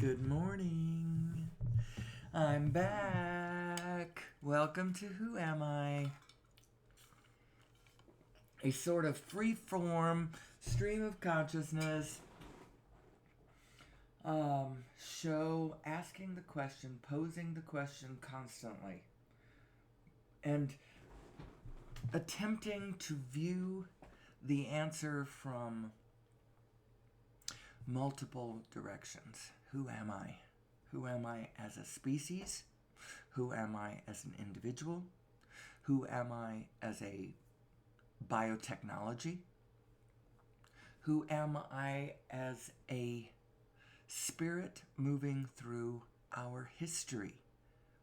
Good morning. I'm back. Welcome to Who Am I? A sort of free-form stream of consciousness show asking the question, posing the question constantly, and attempting to view the answer from multiple directions. Who am I? Who am I as a species? Who am I as an individual? Who am I as a biotechnology? Who am I as a spirit moving through our history?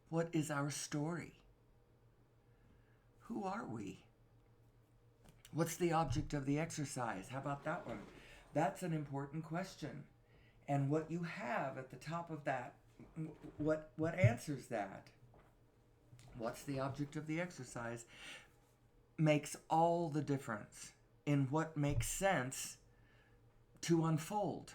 What is our story? Who are we? What's the object of the exercise? How about that one? That's an important question. And what you have at the top of that, what answers that? What's the object of the exercise? Makes all the difference in what makes sense to unfold.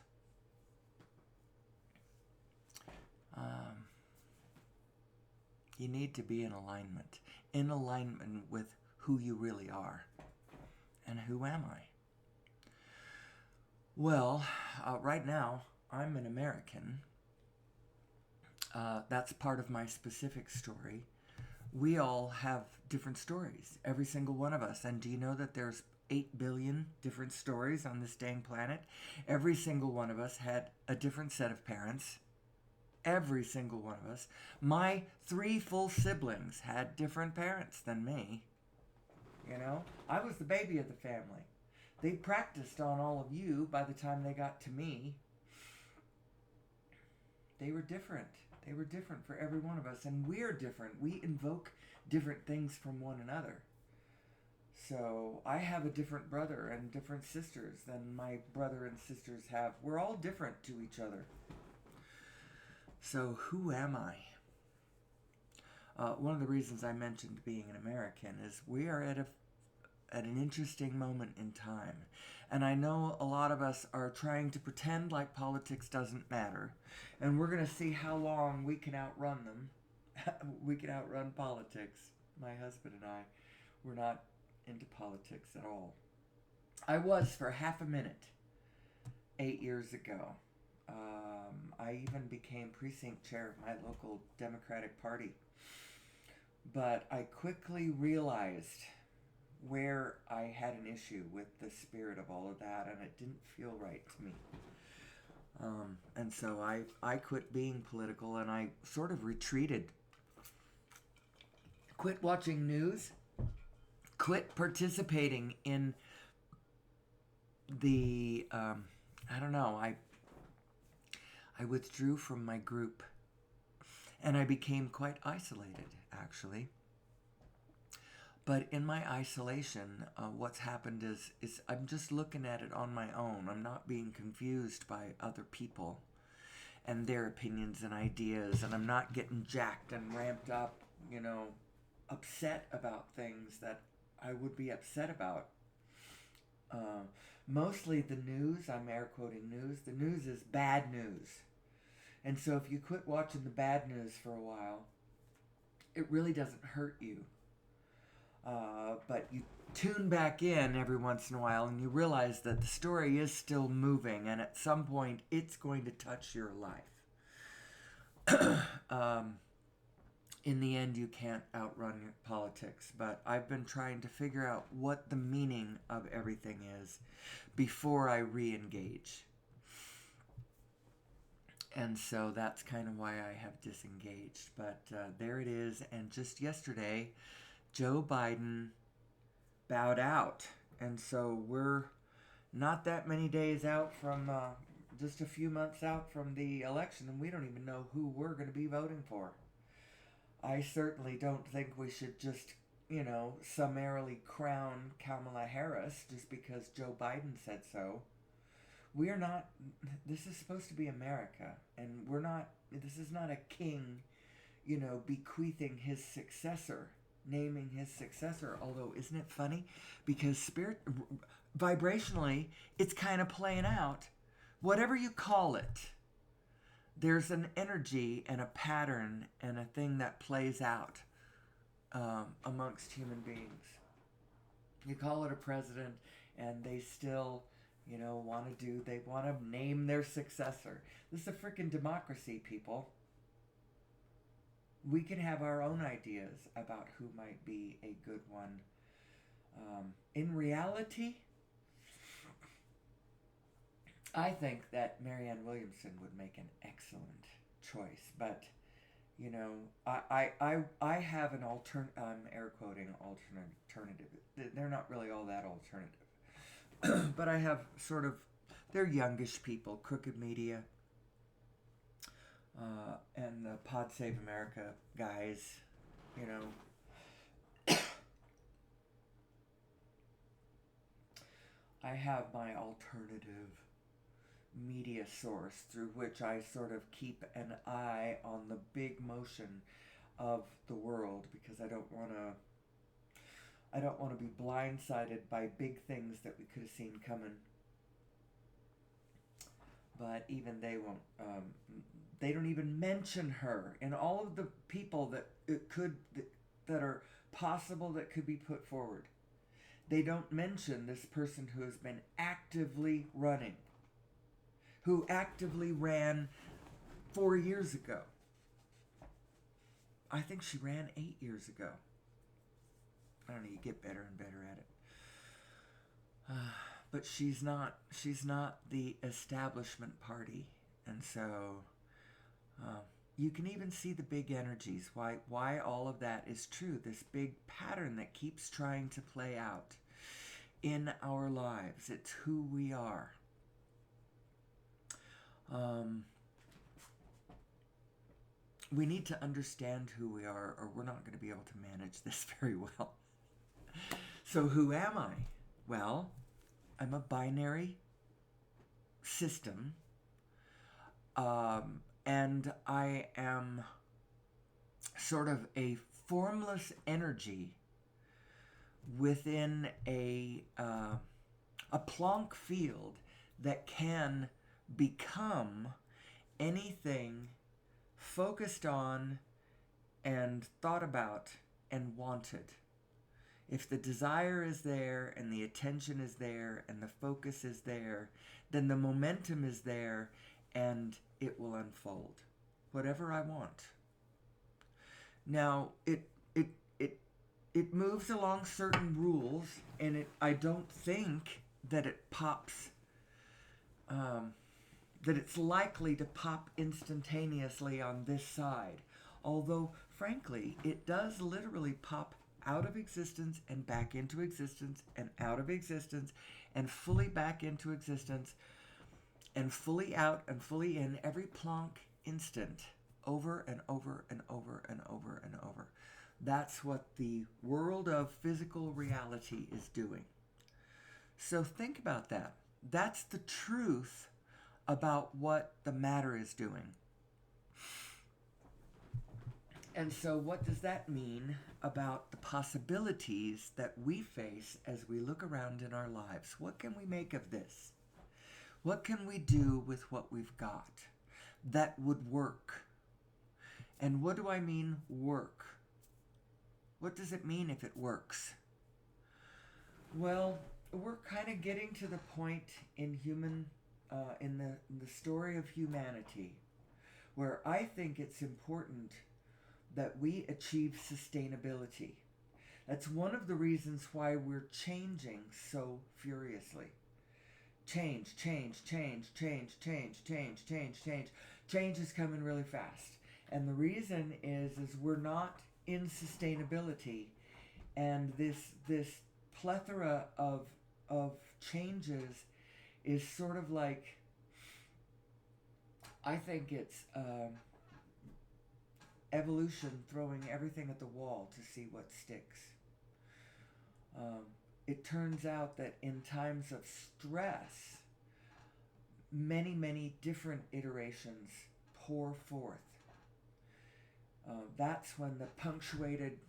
You need to be in alignment with who you really are. And who am I? Well, right now, I'm an American. That's part of my specific story. We all have different stories, every single one of us. And do you know that there's 8 billion different stories on this dang planet? Every single one of us had a different set of parents. Every single one of us. My 3 full siblings had different parents than me. You know, I was the baby of the family. They practiced on all of you by the time they got to me. They were different. They were different for every one of us. And we're different. We invoke different things from one another. So I have a different brother and different sisters than my brother and sisters have. We're all different to each other. So who am I? One of the reasons I mentioned being an American is we are at an interesting moment in time. And I know a lot of us are trying to pretend like politics doesn't matter. And we're going to see how long we can outrun them. We can outrun politics. My husband and I were not into politics at all. I was for half a minute 8 years ago. I even became precinct chair of my local Democratic Party. But I quickly realized where I had an issue with the spirit of all of that, and it didn't feel right to me. And so I quit being political, and I sort of retreated. Quit watching news. Quit participating in the, I don't know, I withdrew from my group. And I became quite isolated, actually. But in my isolation, what's happened is I'm just looking at it on my own. I'm not being confused by other people and their opinions and ideas. And I'm not getting jacked and ramped up, upset about things that I would be upset about. Mostly the news, I'm air quoting news, the news is bad news. And so if you quit watching the bad news for a while, it really doesn't hurt you. But you tune back in every once in a while and you realize that the story is still moving, and at some point it's going to touch your life. In the end, you can't outrun your politics, but I've been trying to figure out what the meaning of everything is before I re-engage. And so that's kind of why I have disengaged. But there it is. And just yesterday, Joe Biden bowed out. And so we're not that many days out from, just a few months out from the election, and we don't even know who we're going to be voting for. I certainly don't think we should just, summarily crown Kamala Harris just because Joe Biden said so. We are not, this is supposed to be America, and this is not a king, bequeathing his successor, naming his successor. Although, isn't it funny? Because vibrationally, it's kind of playing out. Whatever you call it, there's an energy and a pattern and a thing that plays out amongst human beings. You call it a president, and they still, they want to name their successor. This is a freaking democracy, people. We can have our own ideas about who might be a good one. In reality, I think that Marianne Williamson would make an excellent choice, but I have an I'm air quoting alternative. They're not really all that alternative, but I have sort of, they're youngish people, Crooked Media, and the Pod Save America guys, I have my alternative media source through which I sort of keep an eye on the big motion of the world, because I don't want to be blindsided by big things that we could have seen coming. But even they won't. They don't even mention her in all of the people that are possible that could be put forward. They don't mention this person who has been actively running, who actively ran 4 years ago. I think she ran 8 years ago. I don't know, you get better and better at it. But she's not the establishment party. And so you can even see the big energies, why all of that is true. This big pattern that keeps trying to play out in our lives. It's who we are. We need to understand who we are, or we're not going to be able to manage this very well. So who am I? Well, I'm a binary system, and I am sort of a formless energy within a Planck field that can become anything focused on and thought about and wanted. If the desire is there and the attention is there and the focus is there, then the momentum is there and it will unfold. Whatever I want. Now, it moves along certain rules, and I don't think that it pops, that it's likely to pop instantaneously on this side. Although, frankly, it does literally pop out of existence and back into existence and out of existence and fully back into existence and fully out and fully in every Planck instant, over and over and over and over and over. That's what the world of physical reality is doing. So think about that. That's the truth about what the matter is doing. And so what does that mean about the possibilities that we face as we look around in our lives? What can we make of this? What can we do with what we've got that would work? And what do I mean work? What does it mean if it works? Well, we're kind of getting to the point in the story of humanity where I think it's important that we achieve sustainability. That's one of the reasons why we're changing so furiously. Change. Change is coming really fast. And the reason is we're not in sustainability, and this plethora of changes is sort of like, I think it's evolution throwing everything at the wall to see what sticks. It turns out that in times of stress, many different iterations pour forth. That's when the punctuated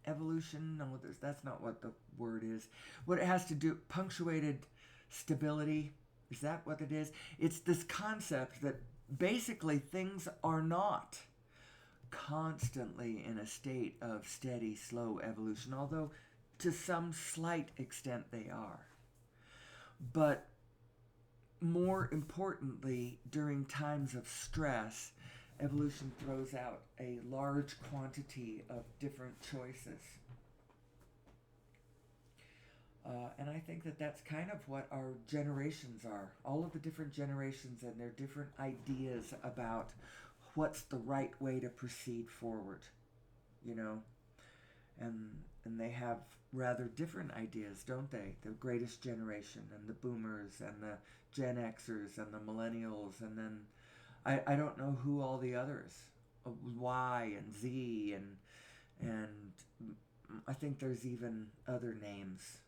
evolution, no, that's not what the word is. What it has to do, punctuated stability Is that what it is? It's this concept that basically things are not constantly in a state of steady, slow evolution, although to some slight extent they are. But more importantly, during times of stress, evolution throws out a large quantity of different choices. And I think that that's kind of what our generations are. All of the different generations and their different ideas about what's the right way to proceed forward, you know? And they have rather different ideas, don't they? The greatest generation and the boomers and the Gen Xers and the millennials, and then I don't know who all the others, Y and Z, and I think there's even other names.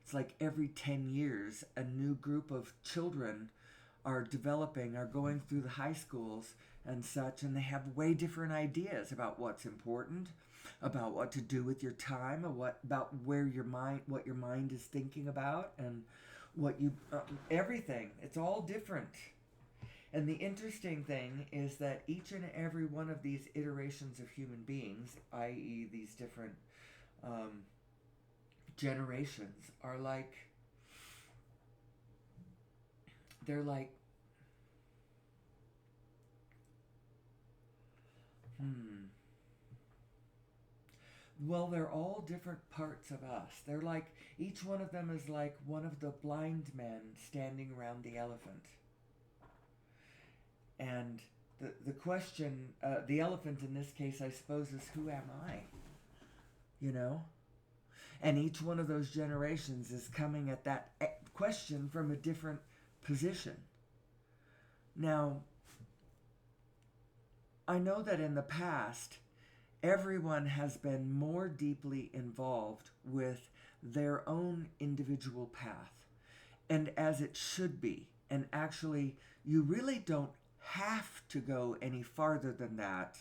It's like every 10 years, a new group of children are developing, are going through the high schools and such, and they have way different ideas about what's important, about what to do with your time, about what your mind is thinking about, and what you, everything. It's all different. And the interesting thing is that each and every one of these iterations of human beings, i.e., these different generations, are like, they're like, well, they're all different parts of us. They're like, each one of them is like one of the blind men standing around the elephant. And the question, the elephant in this case, I suppose, is who am I? You know? And each one of those generations is coming at that question from a different position. Now, I know that in the past, everyone has been more deeply involved with their own individual path, and as it should be. And actually, you really don't have to go any farther than that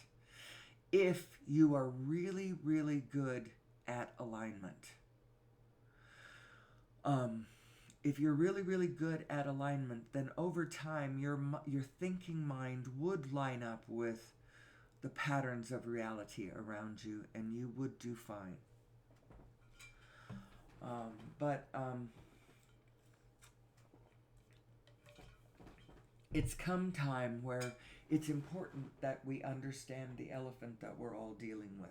if you are really, really good at alignment. If you're really, really good at alignment, then over time your thinking mind would line up with the patterns of reality around you, and you would do fine. But it's come time where it's important that we understand the elephant that we're all dealing with.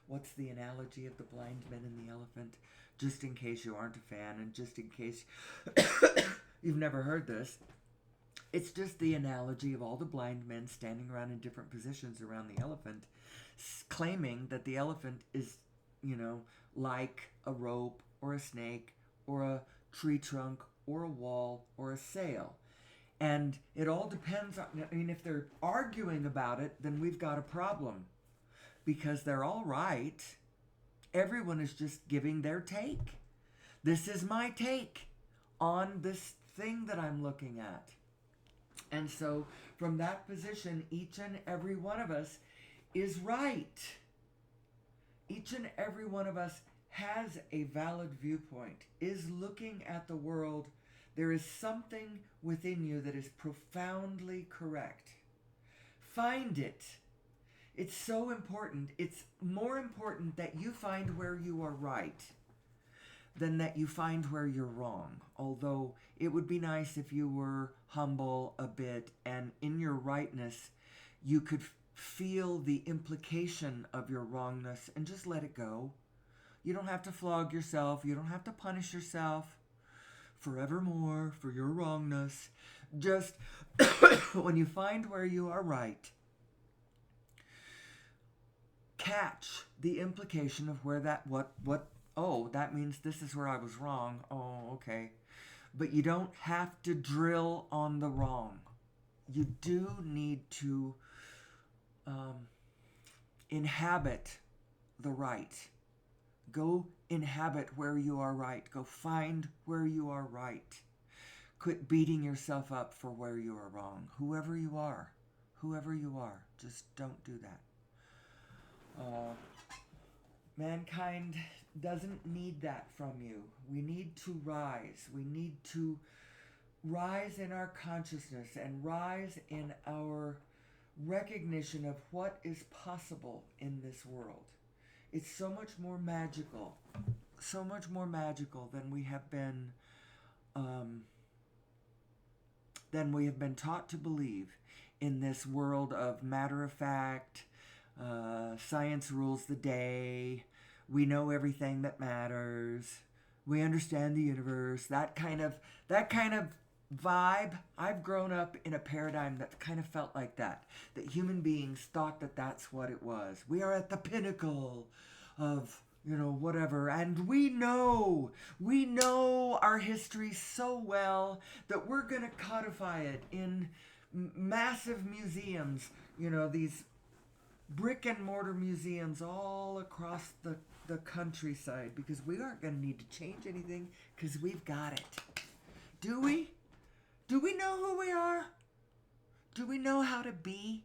What's the analogy of the blind men and the elephant? Just in case you aren't a fan, and just in case you've never heard this, it's just the analogy of all the blind men standing around in different positions around the elephant, claiming that the elephant is, like a rope or a snake or a tree trunk or a wall or a sail. And it all depends on, if they're arguing about it, then we've got a problem. Because they're all right. Everyone is just giving their take. This is my take on this thing that I'm looking at. And so from that position, each and every one of us is right. Each and every one of us has a valid viewpoint, is looking at the world. There is something within you that is profoundly correct. Find it. It's so important. It's more important that you find where you are right than that you find where you're wrong. Although it would be nice if you were humble a bit, and in your rightness you could feel the implication of your wrongness and just let it go. You don't have to flog yourself. You don't have to punish yourself forevermore for your wrongness. Just when you find where you are right, catch the implication of where that, that means this is where I was wrong. Oh, okay. But you don't have to drill on the wrong. You do need to inhabit the right. Go inhabit where you are right. Go find where you are right. Quit beating yourself up for where you are wrong. Whoever you are, just don't do that. Mankind doesn't need that from you. We need to rise. We need to rise in our consciousness and rise in our recognition of what is possible in this world. It's so much more magical, so much more magical um, than we have been taught to believe in this world of matter of fact, science rules the day, we know everything that matters, we understand the universe, that kind of vibe. I've grown up in a paradigm that kind of felt like that human beings thought that that's what it was. We are at the pinnacle of, whatever, and we know our history so well that we're going to codify it in massive museums, these brick and mortar museums all across the countryside, because we aren't going to need to change anything because we've got it. Do we? Do we know who we are? Do we know how to be?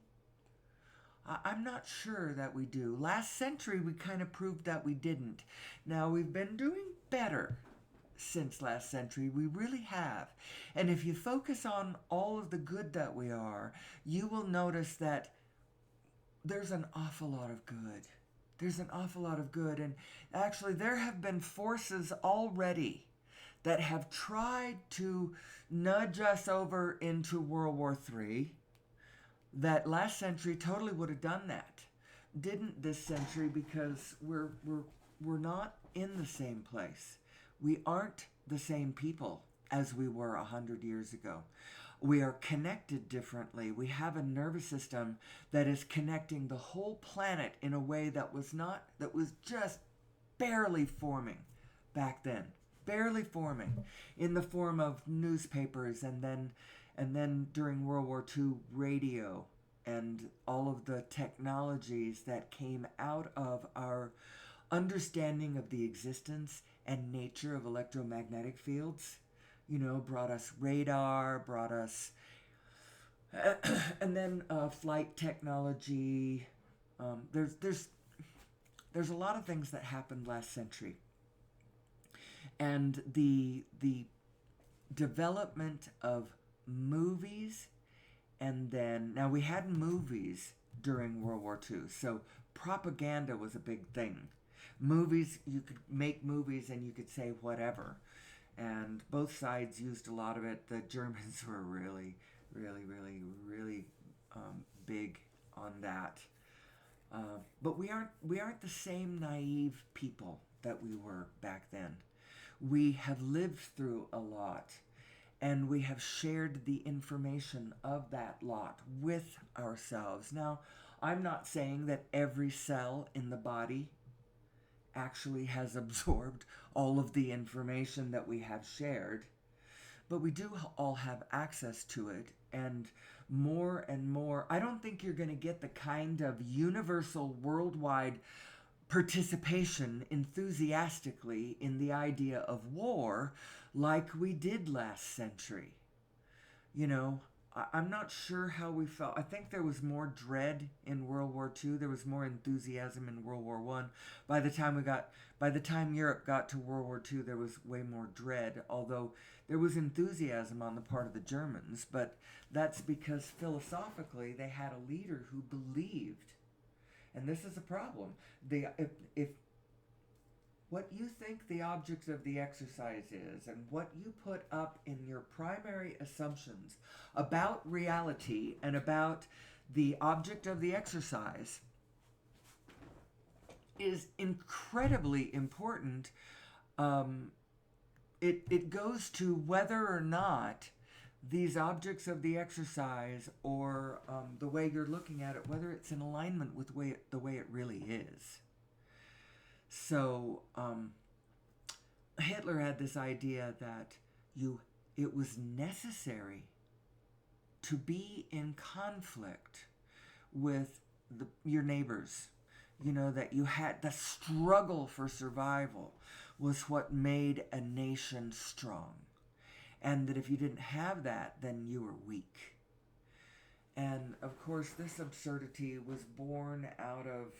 I'm not sure that we do. Last century, we kind of proved that we didn't. Now, we've been doing better since last century. We really have. And if you focus on all of the good that we are, you will notice that there's an awful lot of good. There's an awful lot of good. And actually, there have been forces already that have tried to nudge us over into World War III. That last century totally would have done that. Didn't this century, because we're not in the same place. We aren't the same people as we were 100 years ago. We are connected differently. We have a nervous system that is connecting the whole planet in a way that was just barely forming back then. Barely forming in the form of newspapers, and then during World War II, radio, and all of the technologies that came out of our understanding of the existence and nature of electromagnetic fields, brought us radar, brought us, and then flight technology. There's a lot of things that happened last century. And the development of movies, and then, now we had movies during World War II, so propaganda was a big thing. Movies, you could make movies and you could say whatever. And both sides used a lot of it. The Germans were really, really, really, really big on that. But we aren't the same naive people that we were back then. We have lived through a lot, and we have shared the information of that lot with ourselves. Now, I'm not saying that every cell in the body actually has absorbed all of the information that we have shared, but we do all have access to it, and more, I don't think you're going to get the kind of universal worldwide participation enthusiastically in the idea of war like we did last century. I'm not sure how we felt. I think there was more dread in World War II. There was more enthusiasm in World War I. By the time Europe got to World War II, there was way more dread, although there was enthusiasm on the part of the Germans. But that's because philosophically they had a leader who believed. And this is a problem. If what you think the object of the exercise is, and what you put up in your primary assumptions about reality and about the object of the exercise, is incredibly important. It goes to whether or not these objects of the exercise, or the way you're looking at it, whether it's in alignment with the way it really is. So Hitler had this idea that it was necessary to be in conflict with your neighbors. That you had the struggle for survival was what made a nation strong. And that if you didn't have that, then you were weak. And of course, this absurdity was born out of,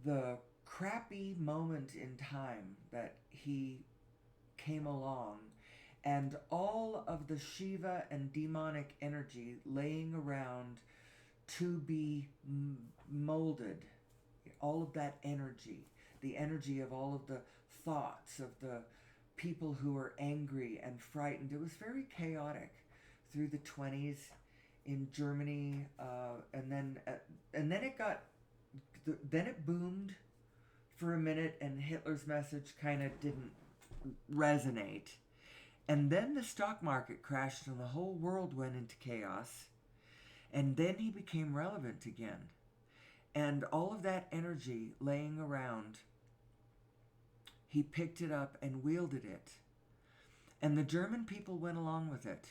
the crappy moment in time that he came along, and all of the Shiva and demonic energy laying around to be molded, all of that energy, the energy of all of the thoughts of the people who are angry and frightened. It was very chaotic through the 20s in Germany, and then it boomed for a minute, and Hitler's message kind of didn't resonate. And then the stock market crashed and the whole world went into chaos. And then he became relevant again. And all of that energy laying around, he picked it up and wielded it. And the German people went along with it.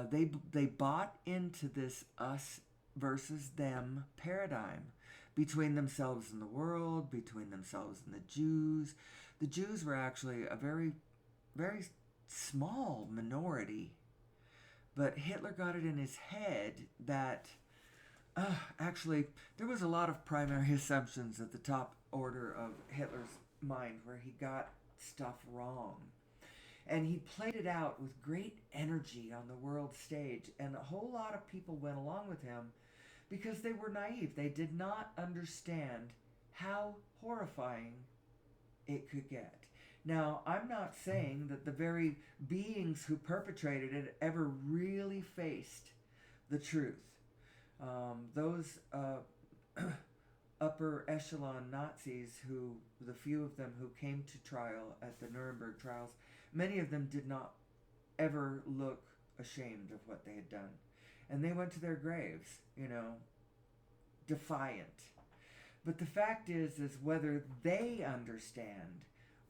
They bought into this us versus them paradigm between themselves and the world, between themselves and the Jews. The Jews were actually a very, very small minority, but Hitler got it in his head that actually there was a lot of primary assumptions at the top order of Hitler's mind where he got stuff wrong. And he played it out with great energy on the world stage, and a whole lot of people went along with him because they were naive. They did not understand how horrifying it could get. Now, I'm not saying that the very beings who perpetrated it ever really faced the truth. Those upper echelon Nazis, the few of them who came to trial at the Nuremberg trials, many of them did not ever look ashamed of what they had done. And they went to their graves, defiant. But the fact is whether they understand,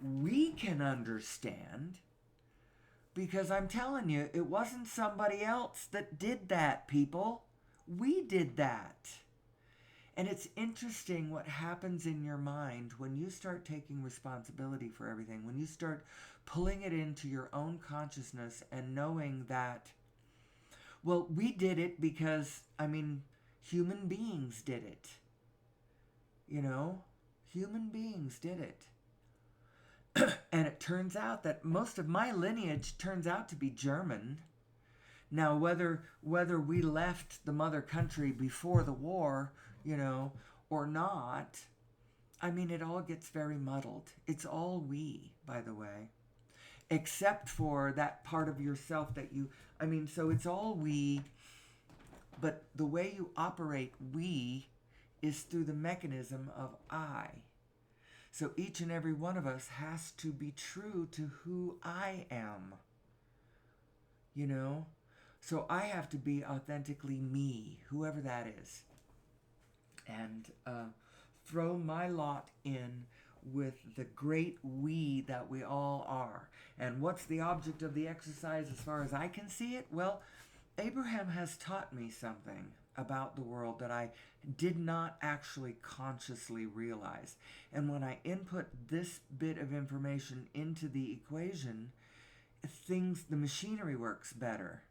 we can understand, because I'm telling you, it wasn't somebody else that did that, people. We did that. And it's interesting what happens in your mind when you start taking responsibility for everything, when you start pulling it into your own consciousness and knowing that, well, we did it because, human beings did it. Human beings did it. And it turns out that most of my lineage turns out to be German. Now, whether we left the mother country before the war, or not, it all gets very muddled. It's all we, by the way, except for that part of yourself that so it's all we, but the way you operate we is through the mechanism of I. So each and every one of us has to be true to who I am. So I have to be authentically me, whoever that is. And throw my lot in with the great we that we all are. And what's the object of the exercise as far as I can see it? Well, Abraham has taught me something about the world that I did not actually consciously realize. And when I input this bit of information into the equation, the machinery works better.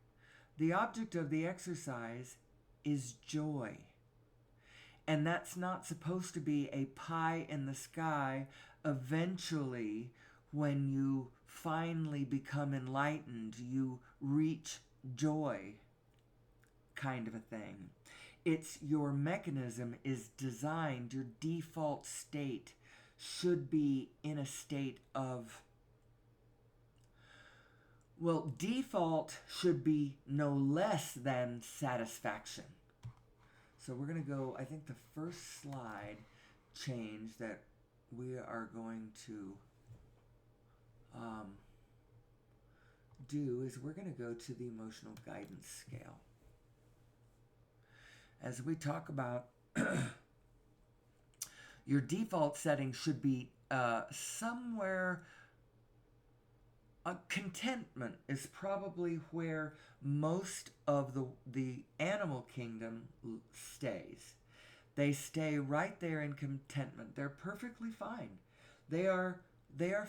The object of the exercise is joy. And that's not supposed to be a pie in the sky eventually when you finally become enlightened, you reach joy kind of a thing. It's your mechanism is designed, your default state should be in a state of, default should be no less than satisfaction. So we're going to go, I think the first slide change that we are going to do is we're going to go to the emotional guidance scale. As we talk about, your default setting should be somewhere, contentment is probably where most of the animal kingdom stays. They stay right there in contentment. They're perfectly fine. They are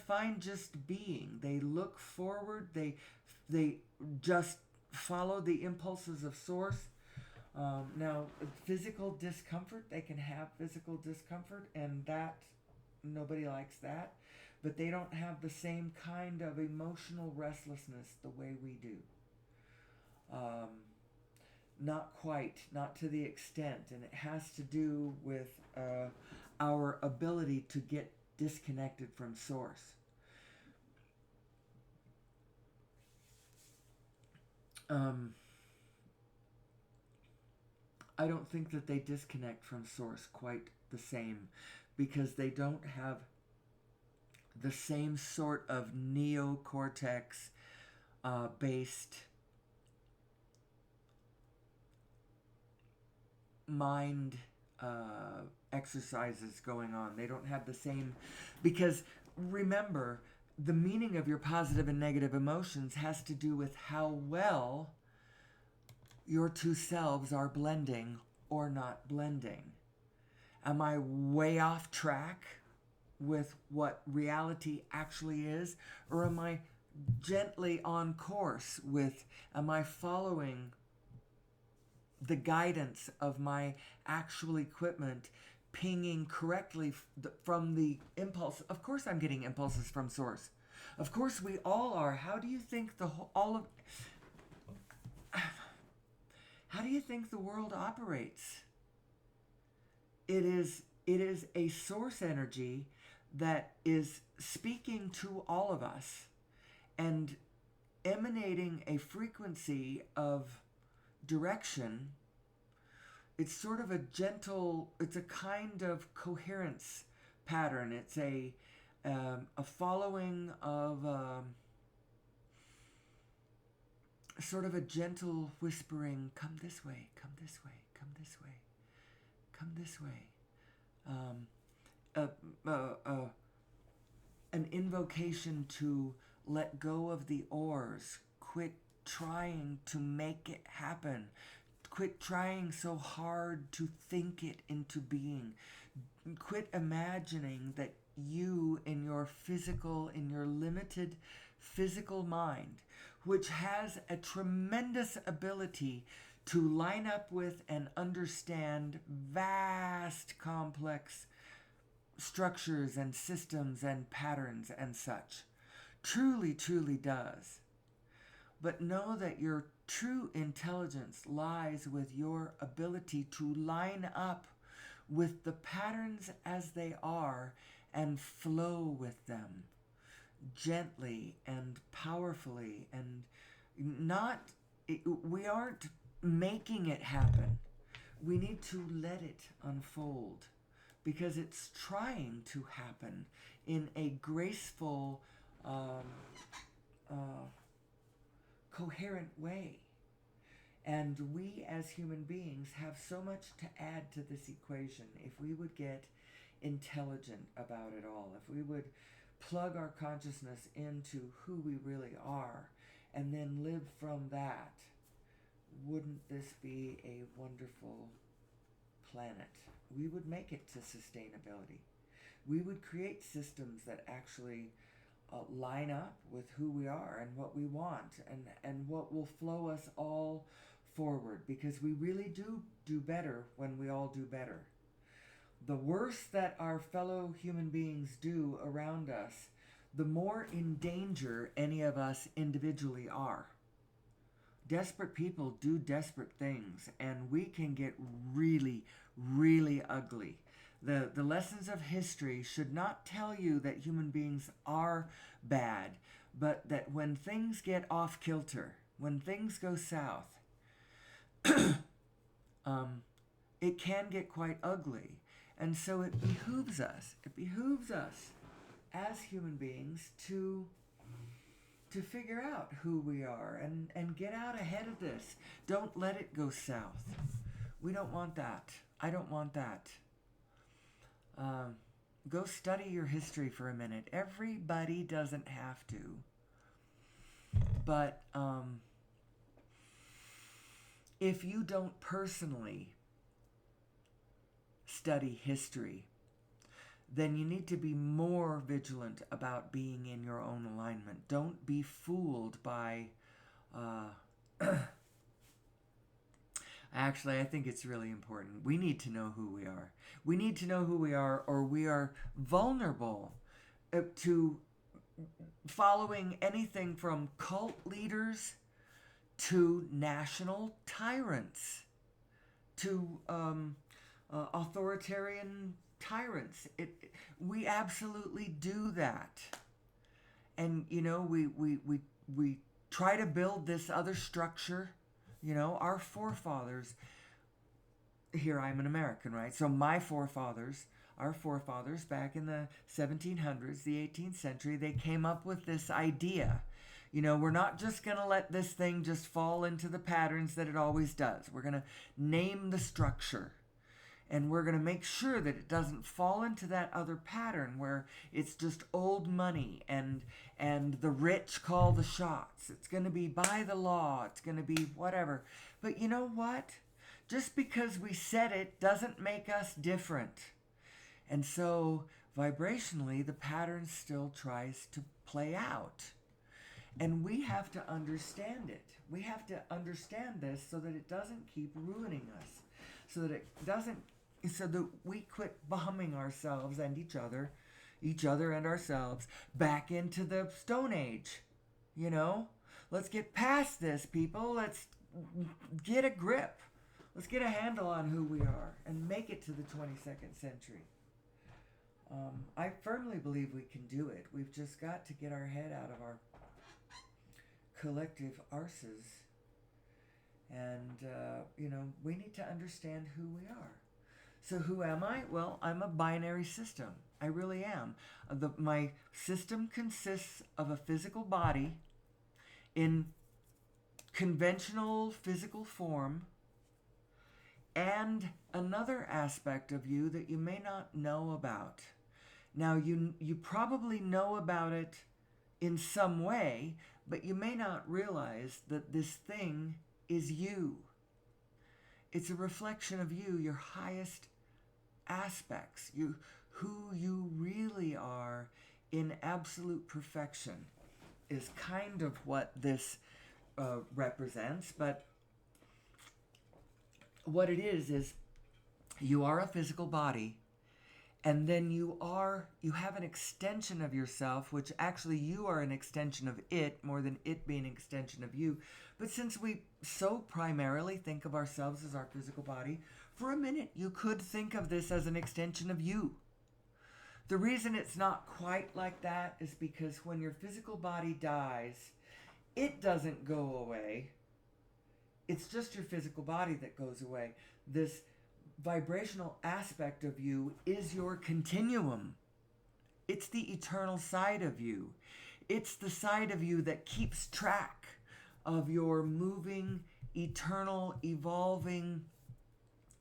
fine just being. They look forward. They just follow the impulses of source. Now, physical discomfort, they can have physical discomfort, and that, nobody likes that. but they don't have the same kind of emotional restlessness the way we do. Not quite, not to the extent, and it has to do with our ability to get disconnected from source. I don't think that they disconnect from source quite the same, because they don't have the same sort of neocortex based mind exercises going on. They don't have the same, because remember, the meaning of your positive and negative emotions has to do with how well your two selves are blending or not blending. Am I way off track with what reality actually is? Or am I gently on course with, am I following the guidance of my actual equipment, pinging correctly from the impulse? Of course I'm getting impulses from source. Of course we all are. How do you think how do you think the world operates? It is a source energy that is speaking to all of us and emanating a frequency of direction. It's sort of a gentle, it's a kind of coherence pattern. It's a following of sort of a gentle whispering, come this way, come this way, come this way, come this way. An invocation to let go of the oars, quit trying to make it happen, quit trying so hard to think it into being, quit imagining that you in your limited physical mind, which has a tremendous ability to line up with and understand vast complex structures and systems and patterns and such. Truly, truly does. But know that your true intelligence lies with your ability to line up with the patterns as they are and flow with them gently and powerfully, and we aren't making it happen. We need to let it unfold, because it's trying to happen in a graceful, coherent way. And we as human beings have so much to add to this equation if we would get intelligent about it all, if we would plug our consciousness into who we really are and then live from that. Wouldn't this be a wonderful planet? We would make it to sustainability. We would create systems that actually line up with who we are and what we want, and what will flow us all forward, because we really do better when we all do better. The worse that our fellow human beings do around us, the more in danger any of us individually are. Desperate people do desperate things, and we can get really, really ugly. The lessons of history should not tell you that human beings are bad, but that when things get off kilter, when things go south, it can get quite ugly. And so it behooves us as human beings to figure out who we are and get out ahead of this. Don't let it go south. We don't want that. I don't want that. Go study your history for a minute. Everybody doesn't have to. But if you don't personally study history, then you need to be more vigilant about being in your own alignment. Don't be fooled by... Actually, I think it's really important. We need to know who we are. We need to know who we are, or we are vulnerable to following anything from cult leaders to national tyrants, to authoritarian tyrants. We absolutely do that. And, we try to build this other structure. Our forefathers, here I'm an American, right? So our forefathers back in the 1700s, the 18th century, they came up with this idea. We're not just going to let this thing just fall into the patterns that it always does. We're going to name the structure. And we're going to make sure that it doesn't fall into that other pattern where it's just old money and the rich call the shots. It's going to be by the law. It's going to be whatever. But you know what? Just because we said it doesn't make us different. And so vibrationally, the pattern still tries to play out. And we have to understand it. We have to understand this so that it doesn't keep ruining us. So that we quit bombing ourselves and each other and ourselves back into the Stone Age. Let's get past this, people. Let's get a grip. Let's get a handle on who we are and make it to the 22nd century. I firmly believe we can do it. We've just got to get our head out of our collective arses. And, we need to understand who we are. So who am I? Well, I'm a binary system. I really am. My system consists of a physical body in conventional physical form and another aspect of you that you may not know about. Now, you probably know about it in some way, but you may not realize that this thing is you. It's a reflection of you, your highest aspects, who you really are in absolute perfection is kind of what this represents. But what it is you are a physical body, and then you have an extension of yourself, which actually you are an extension of it more than it being an extension of you. But since we so primarily think of ourselves as our physical body, for a minute you could think of this as an extension of you. The reason it's not quite like that is because when your physical body dies, it doesn't go away. It's just your physical body that goes away. This vibrational aspect of you is your continuum. It's the eternal side of you. It's the side of you that keeps track of your moving, eternal, evolving,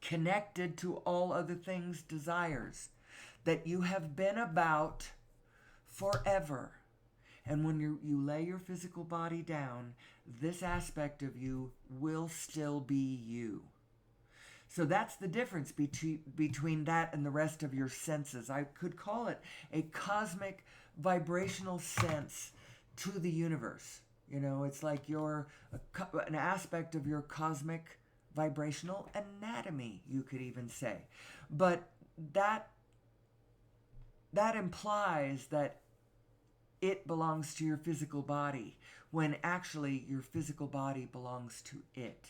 connected to all other things desires that you have been about forever. And when you lay your physical body down, this aspect of you will still be you. So that's the difference between that and the rest of your senses. I could call it a cosmic vibrational sense to the universe. It's like an aspect of your cosmic vibrational anatomy, you could even say. But that implies that it belongs to your physical body, when actually your physical body belongs to it.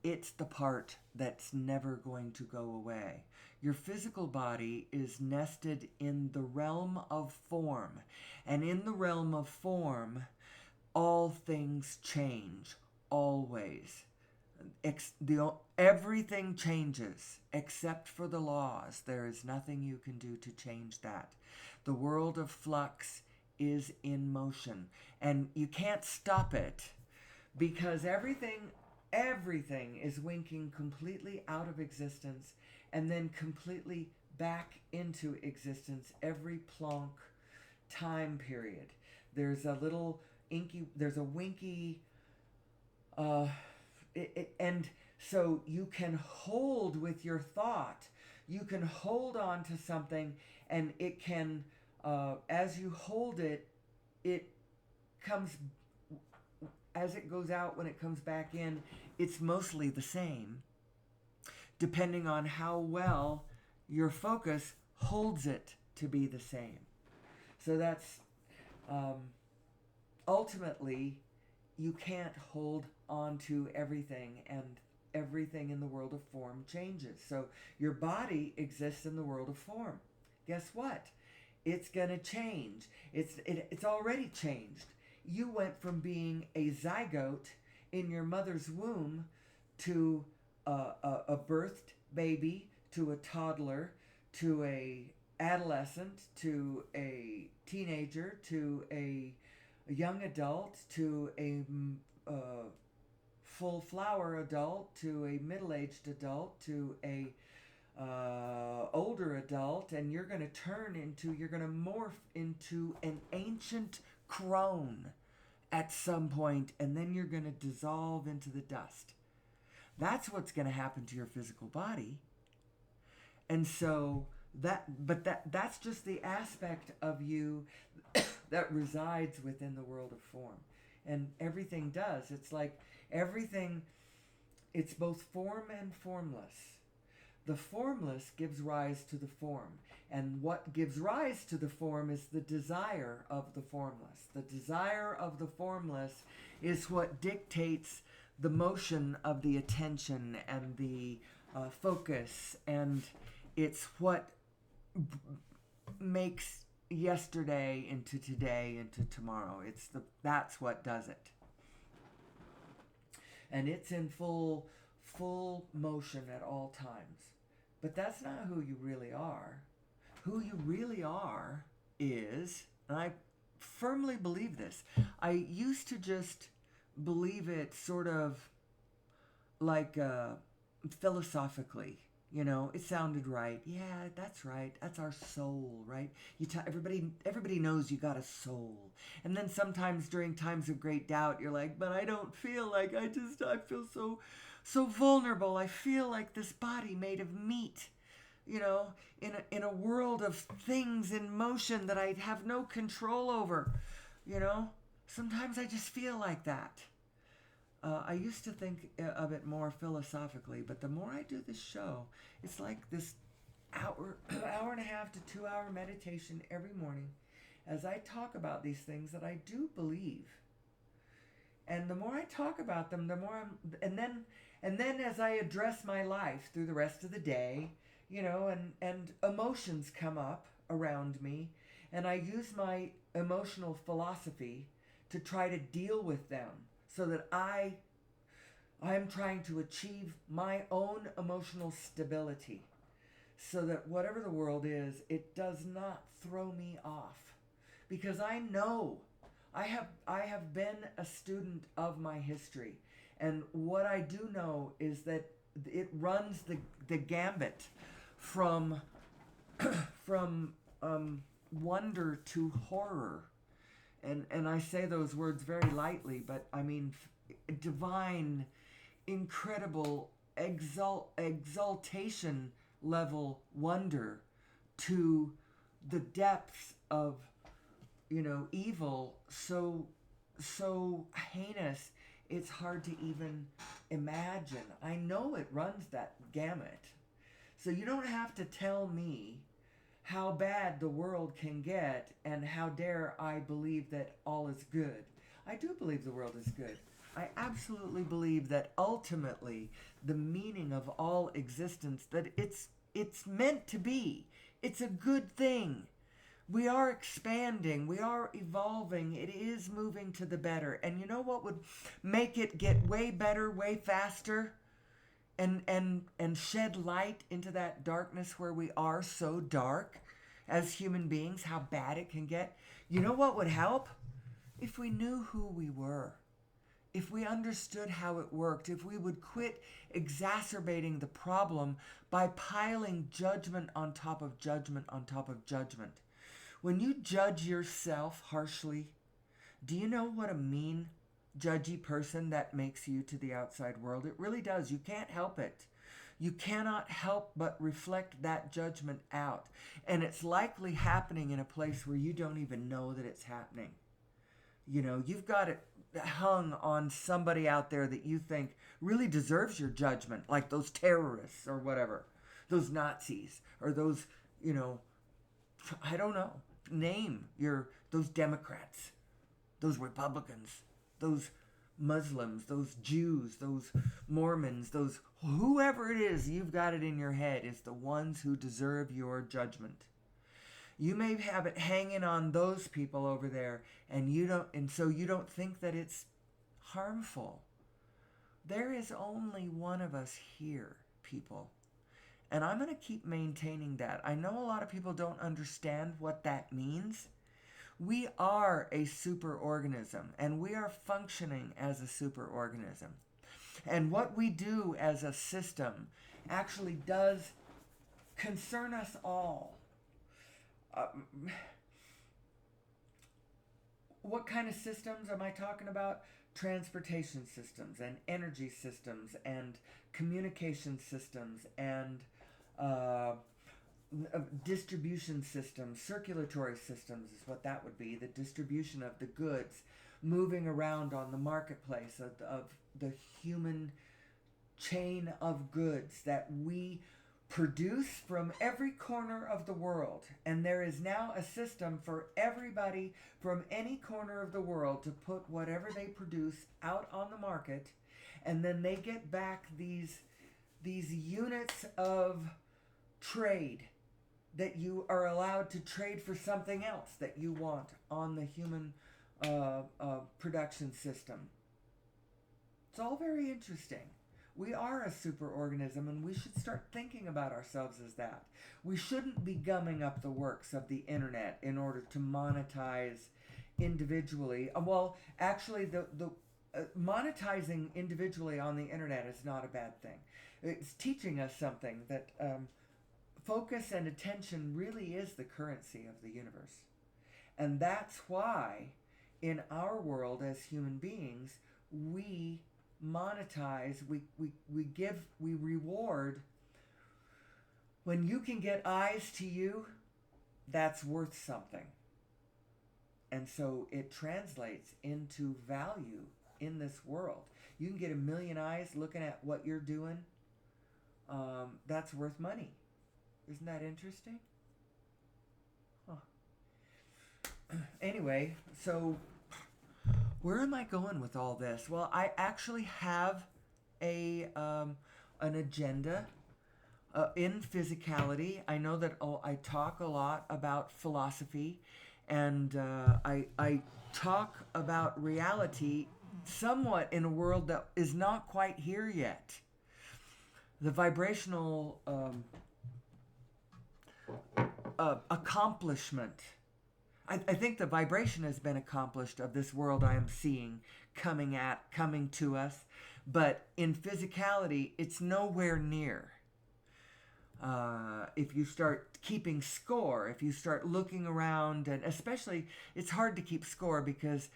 It's the part that's never going to go away. Your physical body is nested in the realm of form. And in the realm of form, all things change, always. Everything changes except for the laws. There is nothing you can do to change that. The world of flux is in motion, and you can't stop it because everything is winking completely out of existence and then completely back into existence every plonk time period. There's a little winky and so you can hold with your thought, you can hold on to something, and it can as you hold it, it comes, as it goes out, when it comes back in, it's mostly the same, depending on how well your focus holds it to be the same. So that's ultimately, you can't hold on to everything, and everything in the world of form changes. So your body exists in the world of form. Guess what? It's going to change. It's already changed. You went from being a zygote in your mother's womb to a birthed baby, to a toddler, to a adolescent, to a teenager, to a young adult, to a full flower adult, to a middle-aged adult, to a older adult, and you're going to morph into an ancient crone at some point, and then you're going to dissolve into the dust. That's what's going to happen to your physical body. And so that's just the aspect of you that resides within the world of form. And everything does. It's like everything, it's both form and formless. The formless gives rise to the form. And what gives rise to the form is the desire of the formless. The desire of the formless is what dictates the motion of the attention and the focus, and it's what makes yesterday into today into tomorrow. That's what does it, and it's in full motion at all times. But that's not who you really are. Who you really are is, and I firmly believe this. I used to just believe it sort of like philosophically. It sounded right. Yeah, that's right. That's our soul, right? Everybody knows you got a soul. And then sometimes during times of great doubt, you're like, but I don't feel like I feel so vulnerable. I feel like this body made of meat, in a world of things in motion that I have no control over, Sometimes I just feel like that. I used to think of it more philosophically, but the more I do this show, it's like this hour and a half to 2 hour meditation every morning as I talk about these things that I do believe. And the more I talk about them, the more and then as I address my life through the rest of the day, and emotions come up around me, and I use my emotional philosophy to try to deal with them, so that I'm trying to achieve my own emotional stability, so that whatever the world is, it does not throw me off. Because I know I have been a student of my history, and what I do know is that it runs the gambit from wonder to horror. And I say those words very lightly, but I mean divine, incredible, exaltation level wonder to the depths of, evil so heinous it's hard to even imagine. I know it runs that gamut. So you don't have to tell me how bad the world can get, and how dare I believe that all is good. I do believe the world is good. I absolutely believe that ultimately the meaning of all existence, that it's meant to be. It's a good thing. We are expanding. We are evolving. It is moving to the better. And you know what would make it get way better, way faster? And shed light into that darkness where we are so dark as human beings, how bad it can get. You know what would help? If we knew who we were, if we understood how it worked, if we would quit exacerbating the problem by piling judgment on top of judgment on top of judgment. When you judge yourself harshly, do you know what a mean, judgy person that makes you to the outside world? It really does. You can't help it. You cannot help but reflect that judgment out. And it's likely happening in a place where you don't even know that it's happening. You've got it hung on somebody out there that you think really deserves your judgment, like those terrorists or whatever, those Nazis or those, I don't know. name those Democrats, those Republicans, those Muslims, those Jews, those Mormons, those whoever it is you've got it in your head is the ones who deserve your judgment. You may have it hanging on those people over there, and so you don't think that it's harmful. There is only one of us here, people. And I'm going to keep maintaining that. I know a lot of people don't understand what that means. We are a superorganism, and we are functioning as a superorganism. And what we do as a system actually does concern us all. What kind of systems am I talking about? Transportation systems and energy systems and communication systems and distribution systems, circulatory systems is what that would be, the distribution of the goods moving around on the marketplace of the human chain of goods that we produce from every corner of the world. And there is now a system for everybody from any corner of the world to put whatever they produce out on the market, and then they get back these units of trade that you are allowed to trade for something else that you want on the human production system. It's all very interesting. We are a superorganism, and we should start thinking about ourselves as that. We shouldn't be gumming up the works of the internet in order to monetize individually. Well, actually, the monetizing individually on the internet is not a bad thing. It's teaching us something that focus and attention really is the currency of the universe. And that's why in our world as human beings, we monetize, we reward. When you can get eyes to you, that's worth something. And so it translates into value in this world. You can get 1 million eyes looking at what you're doing. That's worth money. Isn't that interesting? Huh. Anyway, so where am I going with all this? Well, I actually have an agenda in physicality. I know that I talk a lot about philosophy, and I talk about reality somewhat in a world that is not quite here yet. The vibrational accomplishment. I think the vibration has been accomplished of this world I am seeing coming to us, but in physicality, it's nowhere near. If you start keeping score, if you start looking around, and especially, it's hard to keep score because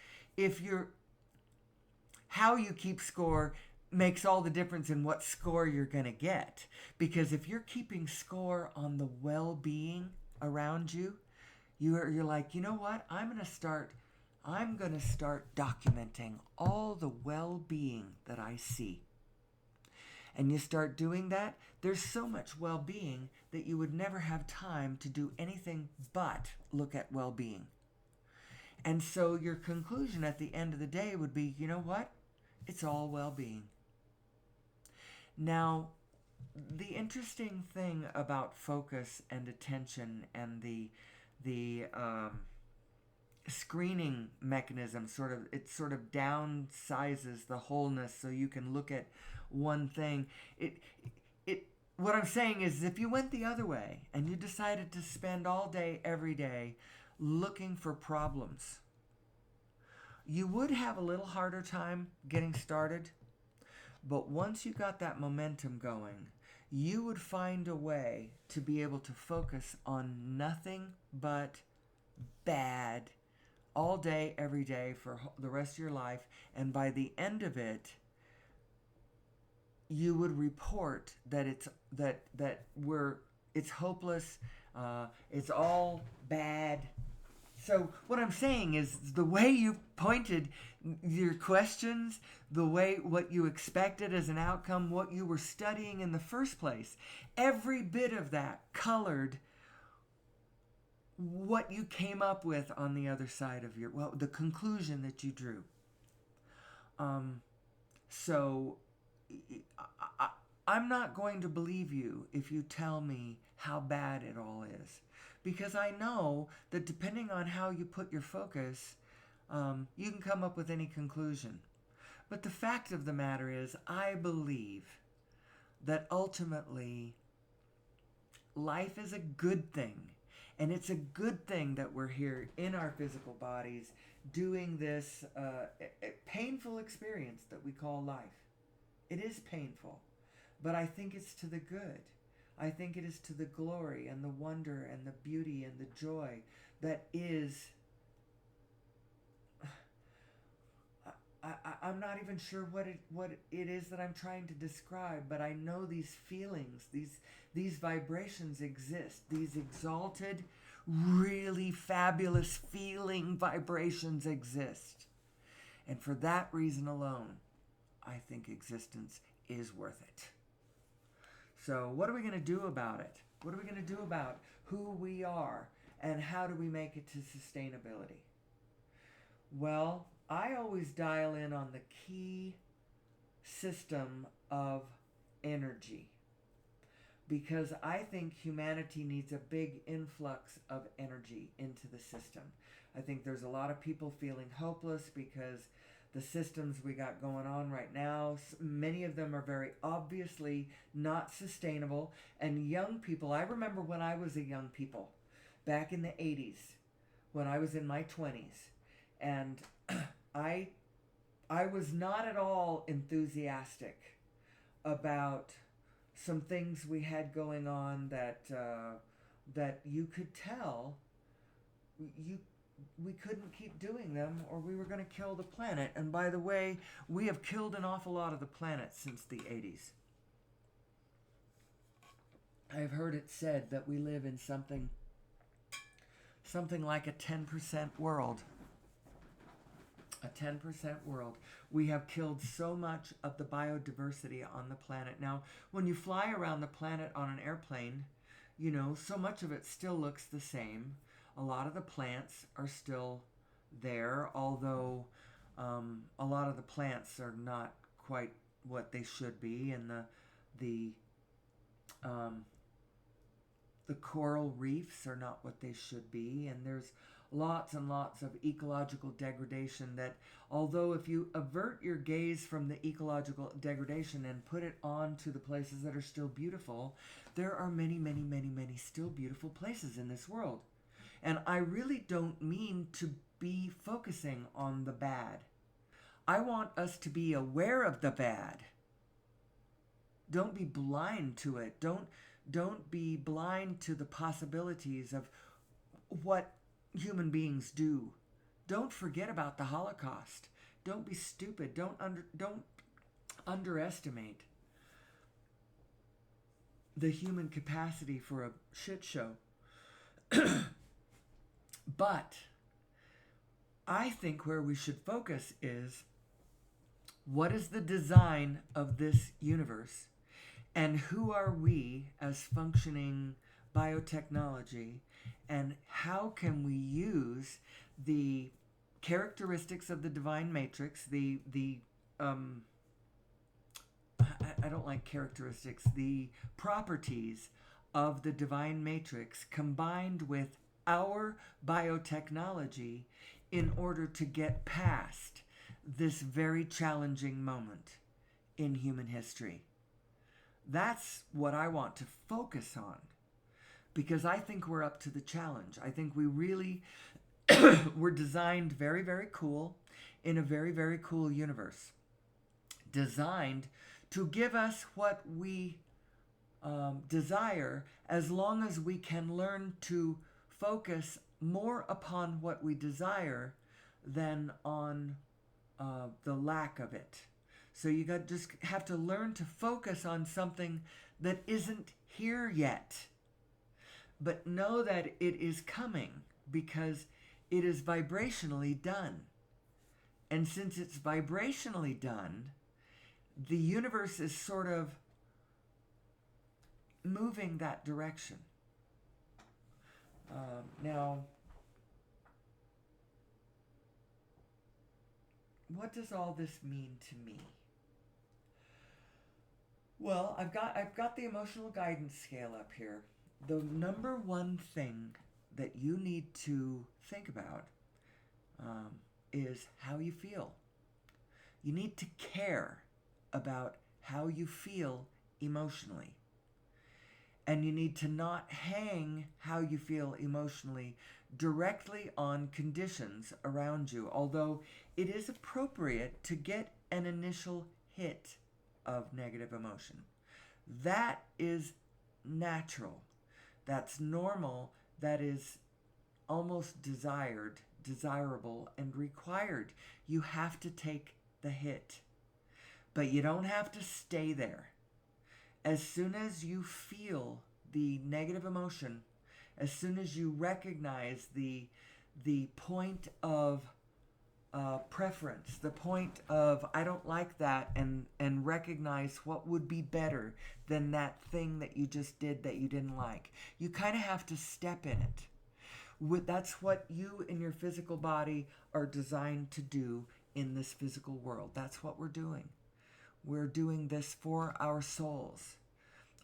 how you keep score makes all the difference in what score you're going to get. Because if you're keeping score on the well-being around you, you're like, you know what? I'm going to start documenting all the well-being that I see. And you start doing that, there's so much well-being that you would never have time to do anything but look at well-being. And so your conclusion at the end of the day would be, you know what? It's all well-being. Now, the interesting thing about focus and attention and the screening mechanism it sort of downsizes the wholeness so you can look at one thing. What I'm saying is, if you went the other way and you decided to spend all day every day looking for problems, you would have a little harder time getting started. But once you got that momentum going, you would find a way to be able to focus on nothing but bad all day, every day for the rest of your life. And by the end of it, you would report that it's hopeless, it's all bad. So what I'm saying is, the way you pointed your questions, what you expected as an outcome, what you were studying in the first place, every bit of that colored what you came up with on the other side of the conclusion that you drew. So I, I'm not going to believe you if you tell me how bad it all is. Because I know that depending on how you put your focus, you can come up with any conclusion. But the fact of the matter is, I believe that ultimately life is a good thing. And it's a good thing that we're here in our physical bodies doing this painful experience that we call life. It is painful, but I think it's to the good. I think it is to the glory and the wonder and the beauty and the joy that is. I'm not even sure what it is that I'm trying to describe, but I know these feelings, these vibrations exist. These exalted, really fabulous feeling vibrations exist. And for that reason alone, I think existence is worth it. So what are we going to do about it? What are we going to do about who we are and how do we make it to sustainability? Well, I always dial in on the key system of energy because I think humanity needs a big influx of energy into the system. I think there's a lot of people feeling hopeless because the systems we got going on right now, many of them are very obviously not sustainable. And young people, I remember when I was a young people, back in the 80s, when I was in my 20s, and I was not at all enthusiastic about some things we had going on that you could tell we couldn't keep doing them or we were going to kill the planet. And by the way, we have killed an awful lot of the planet since the 80s. I've heard it said that we live in something like a 10% world. A 10% world. We have killed so much of the biodiversity on the planet. Now, when you fly around the planet on an airplane, you know, so much of it still looks the same. A lot of the plants are still there, although a lot of the plants are not quite what they should be, and the coral reefs are not what they should be, and there's lots and lots of ecological degradation that, although if you avert your gaze from the ecological degradation and put it on to the places that are still beautiful, there are many, many, many, many still beautiful places in this world. And I really don't mean to be focusing on the bad. I want us to be aware of the bad. Don't be blind to it. Don't be blind to the possibilities of what human beings do. Don't forget about the Holocaust. Don't be stupid. Don't underestimate the human capacity for a shit show. But I think where we should focus is, what is the design of this universe? And who are we as functioning biotechnology? And how can we use the characteristics of the divine matrix, I don't like characteristics, the properties of the divine matrix combined with our biotechnology in order to get past this very challenging moment in human history. That's what I want to focus on, because I think we're up to the challenge. I think we really were designed very, very cool in a very, very cool universe. Designed to give us what we desire, as long as we can learn to focus more upon what we desire than on the lack of it. So you just have to learn to focus on something that isn't here yet, but know that it is coming because it is vibrationally done. And since it's vibrationally done, the universe is sort of moving that direction. Now, what does all this mean to me? Well, I've got the emotional guidance scale up here. The number one thing that you need to think about um, is how you feel. You need to care about how you feel emotionally. And you need to not hang how you feel emotionally directly on conditions around you, although it is appropriate to get an initial hit of negative emotion. That is natural. That's normal. That is almost desirable, and required. You have to take the hit, but you don't have to stay there. As soon as you feel the negative emotion, as soon as you recognize the point of preference, the point of I don't like that, and recognize what would be better than that thing that you just did that you didn't like. You kind of have to step in it. That's what you and your physical body are designed to do in this physical world. That's what we're doing. We're doing this for our souls.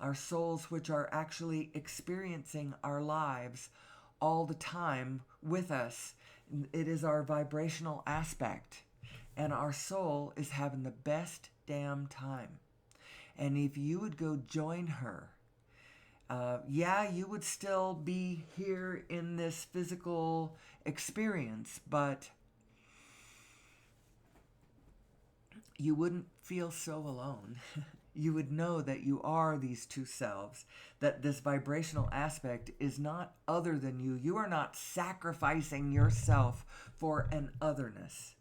Our souls, which are actually experiencing our lives all the time with us. It is our vibrational aspect. And our soul is having the best damn time. And if you would go join her, you would still be here in this physical experience, but you wouldn't feel so alone. You would know that you are these two selves, that this vibrational aspect is not other than you. You are not sacrificing yourself for an otherness.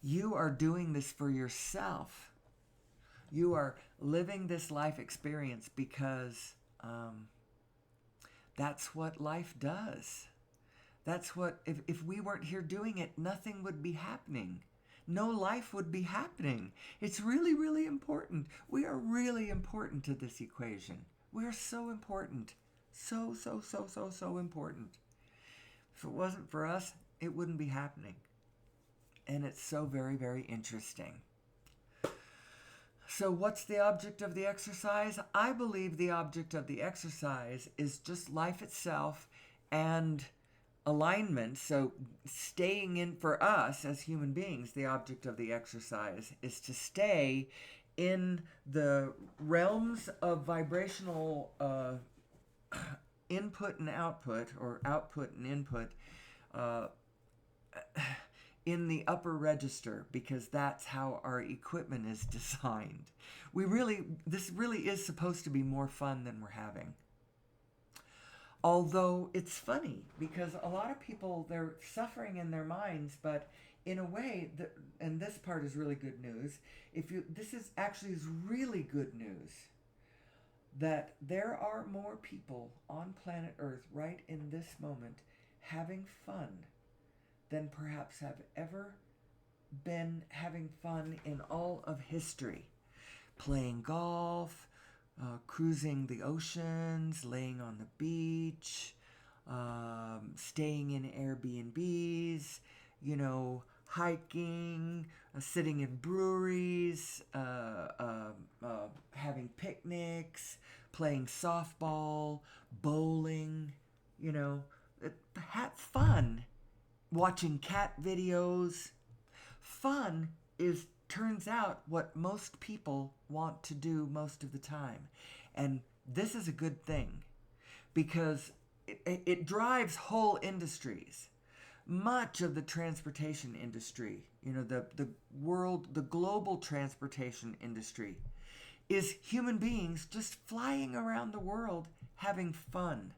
You are doing this for yourself. You are living this life experience because that's what life does. That's what, if we weren't here doing it, nothing would be happening. No life would be happening. It's really, really important. We are really important to this equation. We are so important. So important. If it wasn't for us, it wouldn't be happening. And it's so very, very interesting. So what's the object of the exercise? I believe the object of the exercise is just life itself and alignment. So staying in, for us as human beings, the object of the exercise is to stay in the realms of vibrational input and output, or output and input, in the upper register, because that's how our equipment is designed. This really is supposed to be more fun than we're having. Although it's funny, because a lot of people, they're suffering in their minds, but in a way, and this part is really good news, this is actually really good news, that there are more people on planet Earth right in this moment having fun than perhaps have ever been having fun in all of history. Playing golf, cruising the oceans, laying on the beach, staying in Airbnbs, hiking, sitting in breweries, having picnics, playing softball, bowling, have fun. Watching cat videos. Fun turns out what most people want to do most of the time. And this is a good thing, because it drives whole industries. Much of the transportation industry, the global transportation industry, is human beings just flying around the world having fun,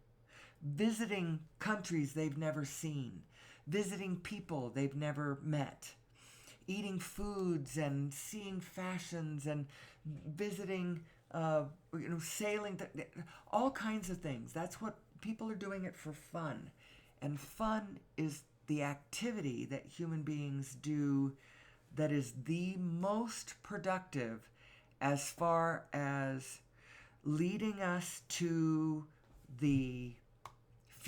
visiting countries they've never seen, visiting people they've never met, eating foods and seeing fashions and visiting, sailing, all kinds of things. That's what people are doing it for fun. And fun is the activity that human beings do that is the most productive as far as leading us to the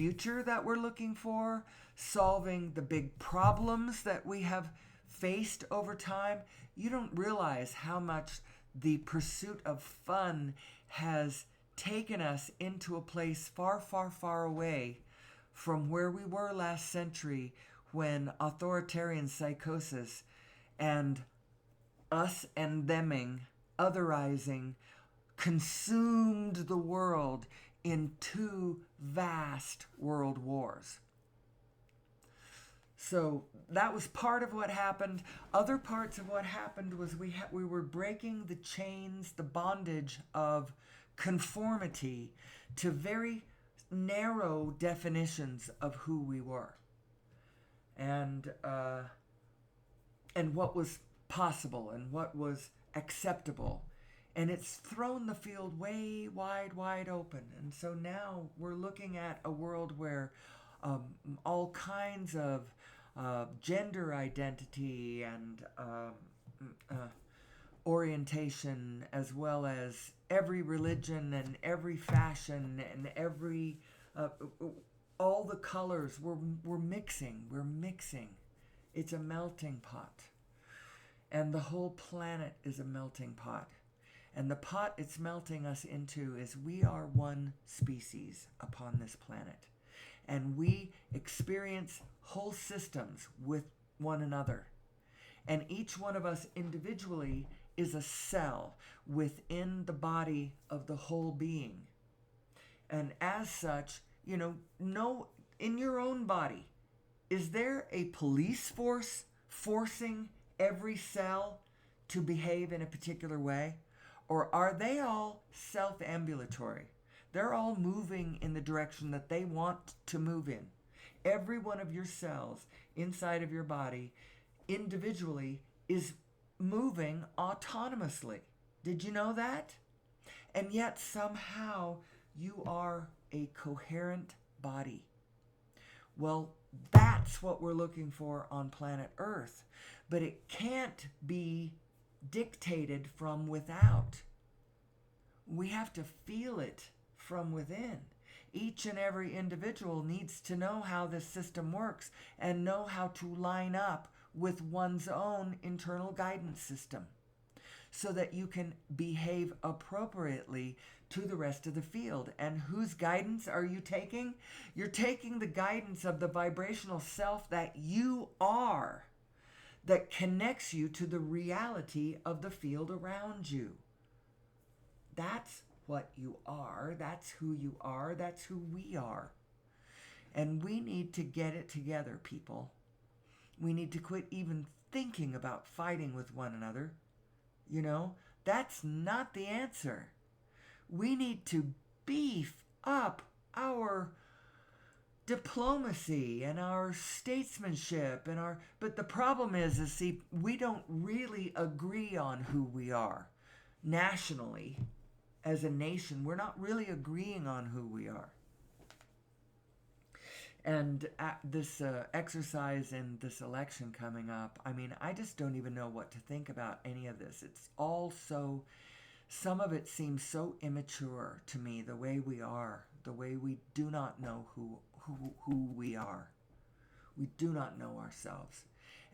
future that we're looking for, solving the big problems that we have faced over time, you don't realize how much the pursuit of fun has taken us into a place far, far, far away from where we were last century, when authoritarian psychosis and us and theming, otherizing, consumed the world in 2 vast world wars. So that was part of what happened. Other parts of what happened was we were breaking the chains, the bondage of conformity to very narrow definitions of who we were, and what was possible and what was acceptable. And it's thrown the field way wide open. And so now we're looking at a world where all kinds of gender identity and orientation, as well as every religion and every fashion and every all the colors, we're mixing. It's a melting pot, and the whole planet is a melting pot. And the pot it's melting us into is we are one species upon this planet. And we experience whole systems with one another. And each one of us individually is a cell within the body of the whole being. And as such, know in your own body, is there a police force forcing every cell to behave in a particular way? Or are they all self-ambulatory? They're all moving in the direction that they want to move in. Every one of your cells inside of your body individually is moving autonomously. Did you know that? And yet somehow you are a coherent body. Well, that's what we're looking for on planet Earth. But it can't be dictated from without. We have to feel it from within. Each and every individual needs to know how this system works and know how to line up with one's own internal guidance system so that you can behave appropriately to the rest of the field. And whose guidance are you taking? You're taking the guidance of the vibrational self that you are, that connects you to the reality of the field around you. That's what you are. That's who you are. That's who we are. And we need to get it together, people. We need to quit even thinking about fighting with one another. That's not the answer. We need to beef up our diplomacy and our statesmanship but the problem is we don't really agree on who we are nationally. As a nation, we're not really agreeing on who we are. And this exercise and this election coming up, I just don't even know what to think about any of this. It's all so, some of it seems so immature to me, the way we are, the way we do not know who we are. We do not know ourselves.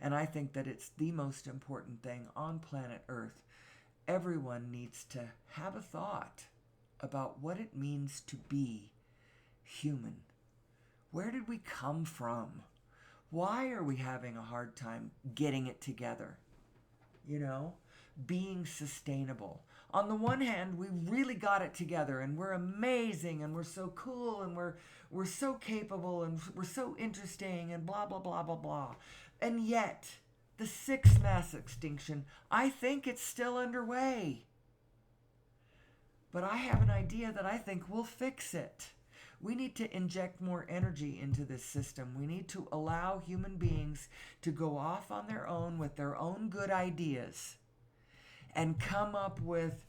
And I think that it's the most important thing on planet Earth. Everyone needs to have a thought about what it means to be human. Where did we come from? Why are we having a hard time getting it together? Being sustainable. On the one hand, we really got it together and we're amazing and we're so cool and we're so capable and we're so interesting and blah, blah, blah, blah, blah. And yet, the 6th mass extinction, I think it's still underway. But I have an idea that I think will fix it. We need to inject more energy into this system. We need to allow human beings to go off on their own with their own good ideas and come up with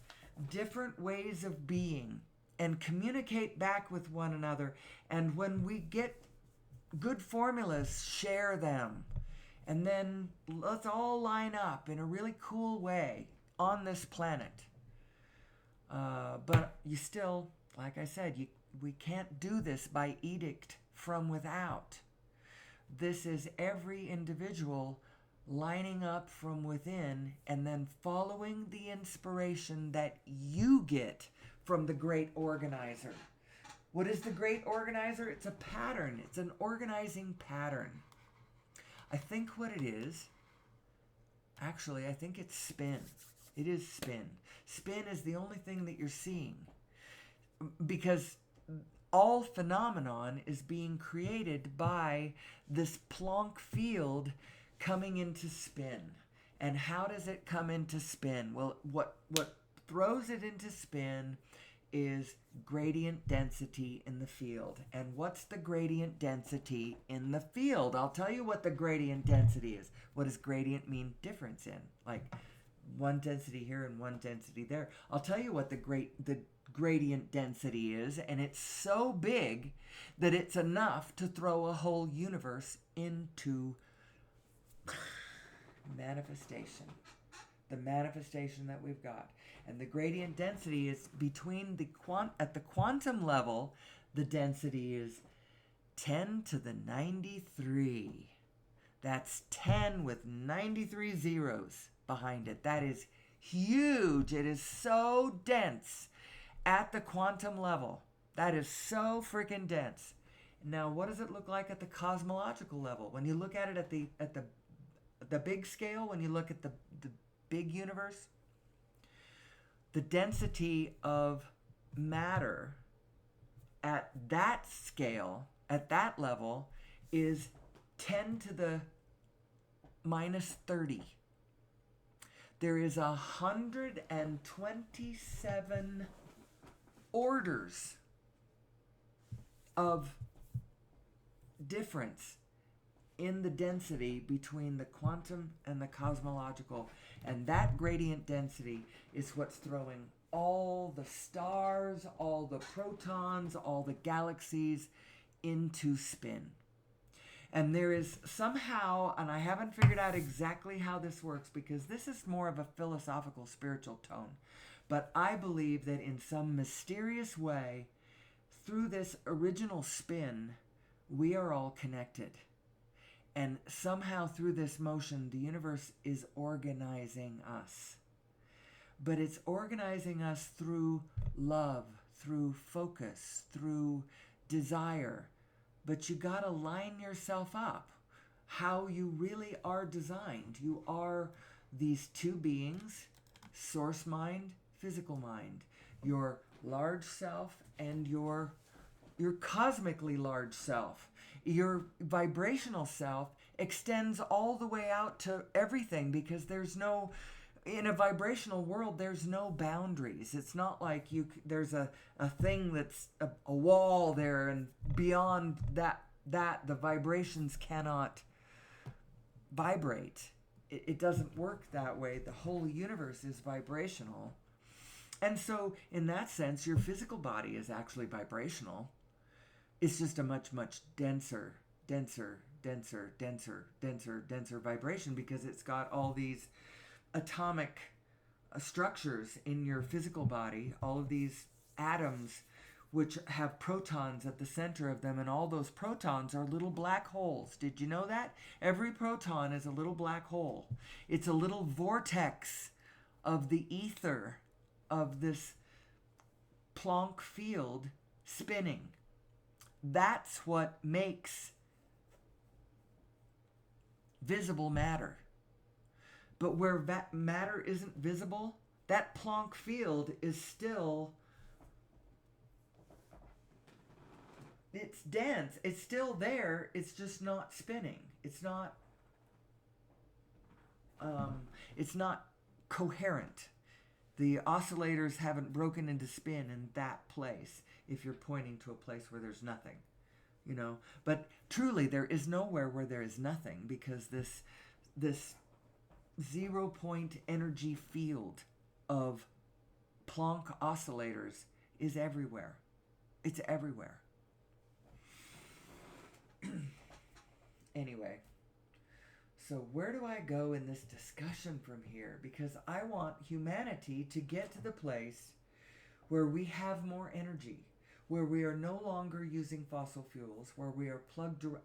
different ways of being and communicate back with one another. And when we get good formulas, share them. And then let's all line up in a really cool way on this planet. But you still, like I said, we can't do this by edict from without. This is every individual lining up from within and then following the inspiration that you get from the great organizer. What is the great organizer? It's a pattern. It's an organizing pattern. I think what it is, actually, I think it's spin. It is spin. Spin is the only thing that you're seeing, because all phenomenon is being created by this Planck field coming into spin. And how does it come into spin? Well, what throws it into spin is gradient density in the field. And what's the gradient density in the field? I'll tell you what the gradient density is. What does gradient mean difference in? Like one density here and one density there. I'll tell you what the gradient density is, and it's so big that it's enough to throw a whole universe into manifestation. The manifestation that we've got. And the gradient density is between at the quantum level, the density is 10 to the 93. That's 10 with 93 zeros behind it. That is huge. It is so dense at the quantum level. That is so freaking dense. Now, what does it look like at the cosmological level? When you look at it at the big scale, when you look at the big universe, the density of matter at that scale, at that level, is 10 to the minus 30. There is 127 orders of difference in the density between the quantum and the cosmological. And that gradient density is what's throwing all the stars, all the protons, all the galaxies into spin. And there is somehow, and I haven't figured out exactly how this works because this is more of a philosophical, spiritual tone, but I believe that in some mysterious way, through this original spin, we are all connected. And somehow through this motion, the universe is organizing us. But it's organizing us through love, through focus, through desire. But you gotta line yourself up how you really are designed. You are these two beings, source mind, physical mind, your large self and your cosmically large self. Your vibrational self extends all the way out to everything, because in a vibrational world, there's no boundaries. It's not like there's a thing that's a wall there, and beyond that the vibrations cannot vibrate. It doesn't work that way. The whole universe is vibrational. And so in that sense, your physical body is actually vibrational. It's just a much, much denser vibration, because it's got all these atomic structures in your physical body, all of these atoms which have protons at the center of them, and all those protons are little black holes. Did you know that? Every proton is a little black hole. It's a little vortex of the ether of this Planck field spinning. That's what makes visible matter. But where matter isn't visible, that Planck field is still, it's dense. It's still there. It's just not spinning. It's not coherent. The oscillators haven't broken into spin in that place, if you're pointing to a place where there's nothing, But truly, there is nowhere where there is nothing, because this 0-point energy field of Planck oscillators is everywhere. It's everywhere. Anyway, so where do I go in this discussion from here? Because I want humanity to get to the place where we have more energy, where we are no longer using fossil fuels, where we are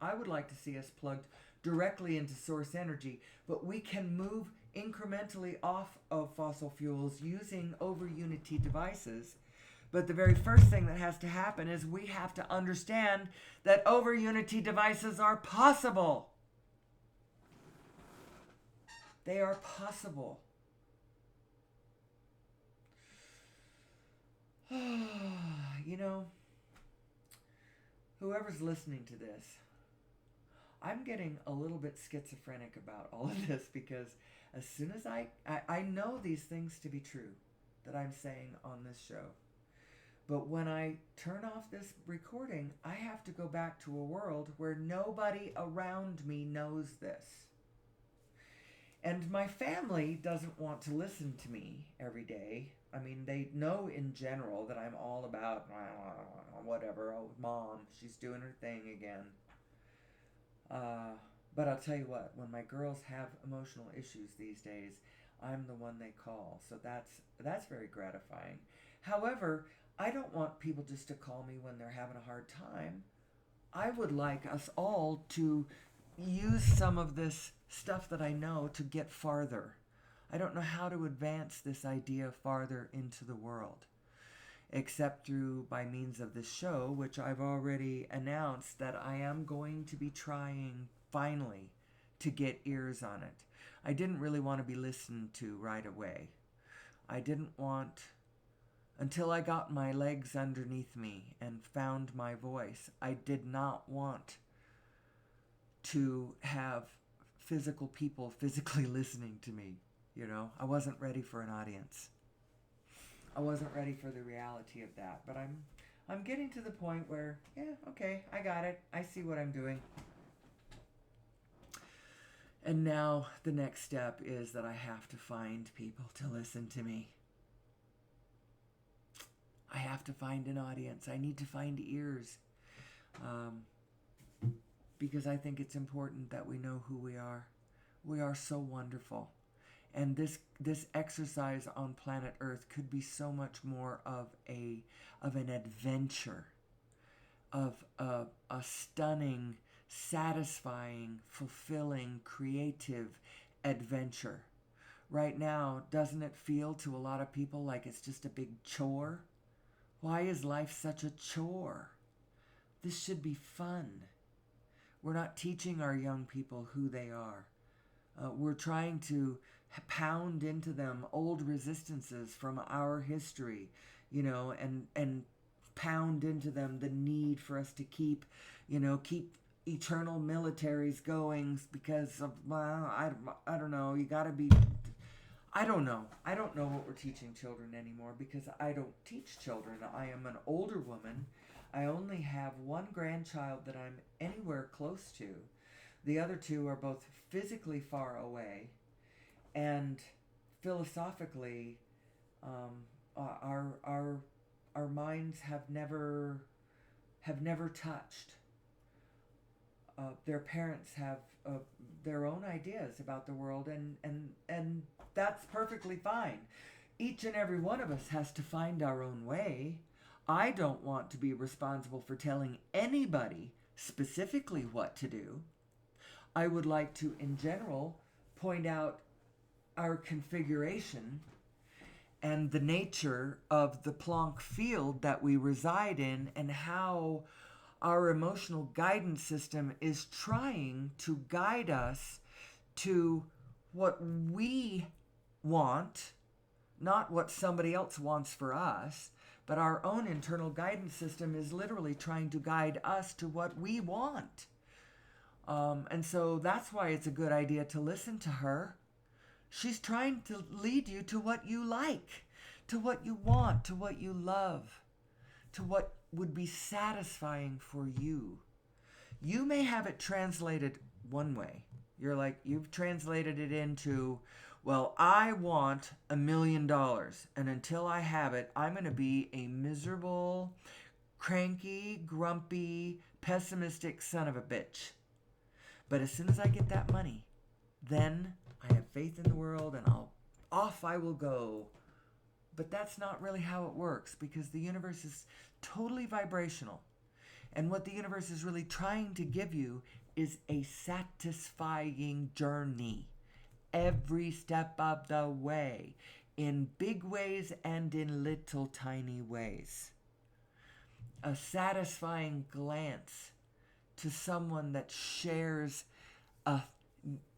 I would like to see us plugged directly into source energy, but we can move incrementally off of fossil fuels using over unity devices. But the very first thing that has to happen is we have to understand that over unity devices are possible. They are possible. You know, whoever's listening to this, I'm getting a little bit schizophrenic about all of this, because as soon as I know these things to be true that I'm saying on this show, but when I turn off this recording, I have to go back to a world where nobody around me knows this. And my family doesn't want to listen to me every day. I mean, they know in general that I'm all about whatever. Oh, mom, she's doing her thing again. But I'll tell you what, when my girls have emotional issues these days, I'm the one they call. So that's very gratifying. However, I don't want people just to call me when they're having a hard time. I would like us all to use some of this stuff that I know to get farther. I don't know how to advance this idea farther into the world, except through by means of this show, which I've already announced that I am going to be trying finally to get ears on it. I didn't really want to be listened to right away. I didn't want, until I got my legs underneath me and found my voice, I did not want to have physical people physically listening to me. You know, I wasn't ready for an audience. I wasn't ready for the reality of that. But I'm getting to the point where, yeah, okay, I got it. I see what I'm doing. And now the next step is that I have to find people to listen to me. I have to find an audience. I need to find ears. Because I think it's important that we know who we are. We are so wonderful. And this exercise on planet Earth could be so much more of an adventure, of a stunning, satisfying, fulfilling, creative adventure. Right now, doesn't it feel to a lot of people like it's just a big chore? Why is life such a chore? This should be fun. We're not teaching our young people who they are. We're trying to pound into them old resistances from our history, you know, and pound into them the need for us to keep eternal militaries going because of, I don't know, you gotta be, I don't know what we're teaching children anymore, because I don't teach children. I am an older woman. I only have one grandchild that I'm anywhere close to. The other two are both physically far away, and philosophically, our minds have never touched. Their parents have their own ideas about the world, and that's perfectly fine. Each and every one of us has to find our own way. I don't want to be responsible for telling anybody specifically what to do. I would like to, in general, point out our configuration and the nature of the Planck field that we reside in, and how our emotional guidance system is trying to guide us to what we want, not what somebody else wants for us, but our own internal guidance system is literally trying to guide us to what we want. And so that's why it's a good idea to listen to her. She's trying to lead you to what you like, to what you want, to what you love, to what would be satisfying for you. You may have it translated one way. You've translated it into, well, I want $1 million, and until I have it, I'm going to be a miserable, cranky, grumpy, pessimistic son of a bitch. But as soon as I get that money, then I have faith in the world, and off I will go But that's not really how it works, because the universe is totally vibrational. And what the universe is really trying to give you is a satisfying journey every step of the way, in big ways and in little tiny ways. A satisfying glance to someone that a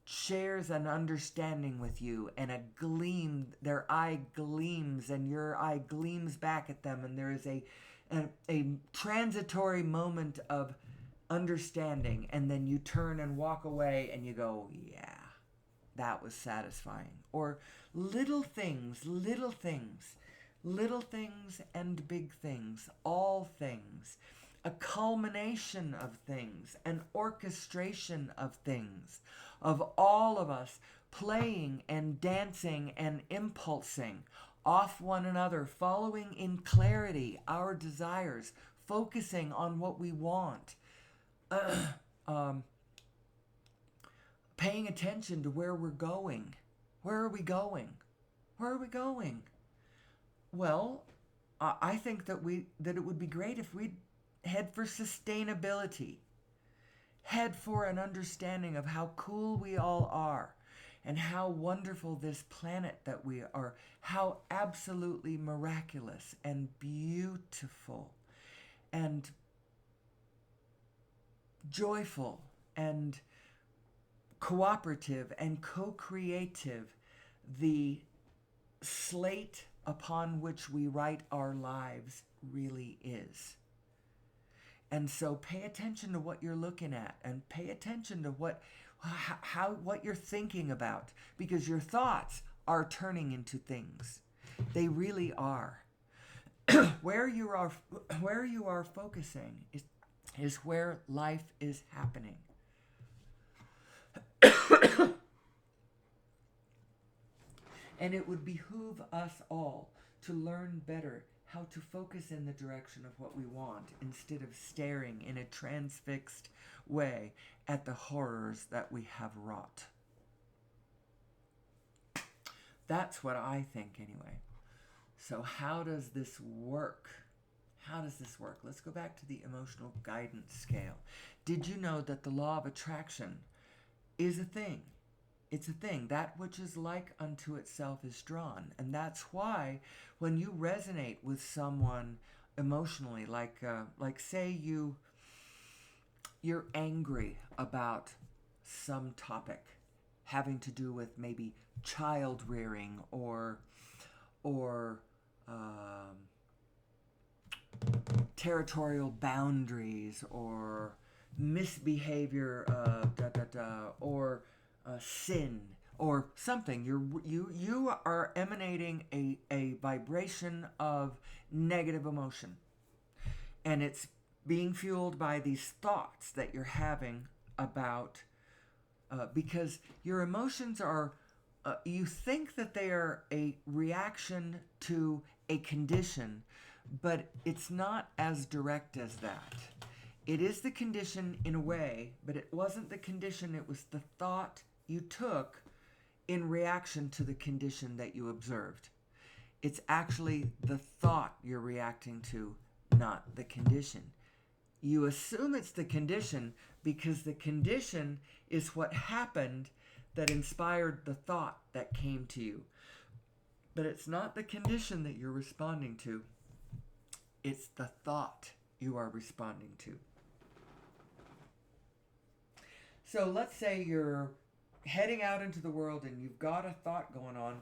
shares an understanding with you, and a gleam, their eye gleams and your eye gleams back at them, and there is a transitory moment of understanding, and then you turn and walk away and you go, yeah, that was satisfying. Or little things and big things, all things, a culmination of things, an orchestration of things, of all of us playing and dancing and impulsing off one another, following in clarity our desires, focusing on what we want, paying attention to where we're going. Where are we going? Where are we going? Well, I think that it would be great if we'd head for sustainability. Head for an understanding of how cool we all are, and how wonderful this planet that we are, how absolutely miraculous and beautiful and joyful and cooperative and co-creative the slate upon which we write our lives really is. And so pay attention to what you're looking at, and pay attention to what you're thinking about, because your thoughts are turning into things. They really are. Where you are focusing is where life is happening. And it would behoove us all to learn better how to focus in the direction of what we want, instead of staring in a transfixed way at the horrors that we have wrought. That's what I think, anyway. So how does this work? How does this work? Let's go back to the emotional guidance scale. Did you know that the law of attraction is a thing? It's a thing. That which is like unto itself is drawn. And that's why when you resonate with someone emotionally, like say you're angry about some topic having to do with maybe child rearing or territorial boundaries or misbehavior, or sin or something. You are emanating a vibration of negative emotion, and it's being fueled by these thoughts that you're having about because your emotions are you think that they are a reaction to a condition, but it's not as direct as that. It is the condition in a way, but it wasn't the condition. It was the thought you took in reaction to the condition that you observed. It's actually the thought you're reacting to, not the condition. You assume it's the condition because the condition is what happened that inspired the thought that came to you. But it's not the condition that you're responding to. It's the thought you are responding to. So let's say you're heading out into the world and you've got a thought going on.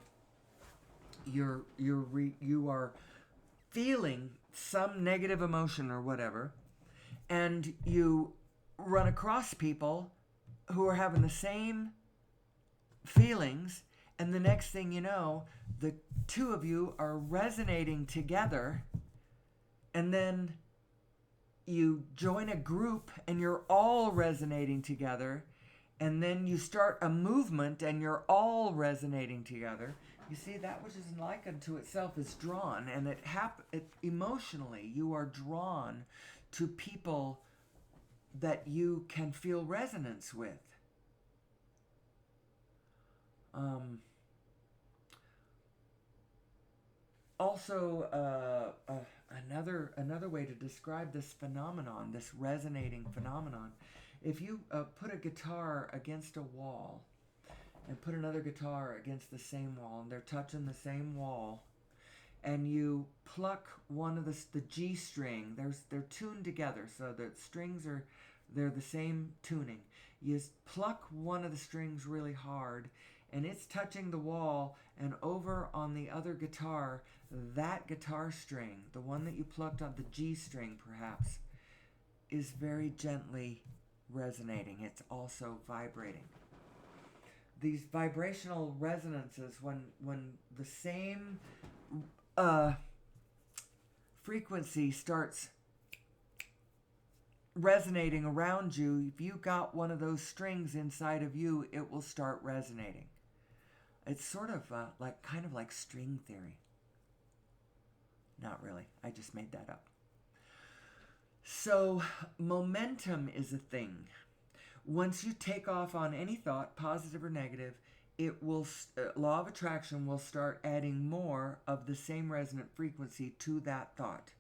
You are feeling some negative emotion or whatever, and you run across people who are having the same feelings, and the next thing you know, the two of you are resonating together, and then you join a group and you're all resonating together, and then you start a movement and you're all resonating together. You see, that which is like unto itself is drawn, and it emotionally you are drawn to people that you can feel resonance with. also another way to describe this phenomenon, this resonating phenomenon. If you put a guitar against a wall and put another guitar against the same wall, and they're touching the same wall, and you pluck one of the G string, they're tuned together, so the strings they're the same tuning. You pluck one of the strings really hard, and it's touching the wall, and over on the other guitar, that guitar string, the one that you plucked on the G string perhaps, is very gently resonating. It's also vibrating. These vibrational resonances, when the same frequency starts resonating around you, if you got one of those strings inside of you, it will start resonating. It's sort of kind of like string theory. Not really. I just made that up. So momentum is a thing. Once you take off on any thought, positive or negative, it will law of attraction will start adding more of the same resonant frequency to that thought.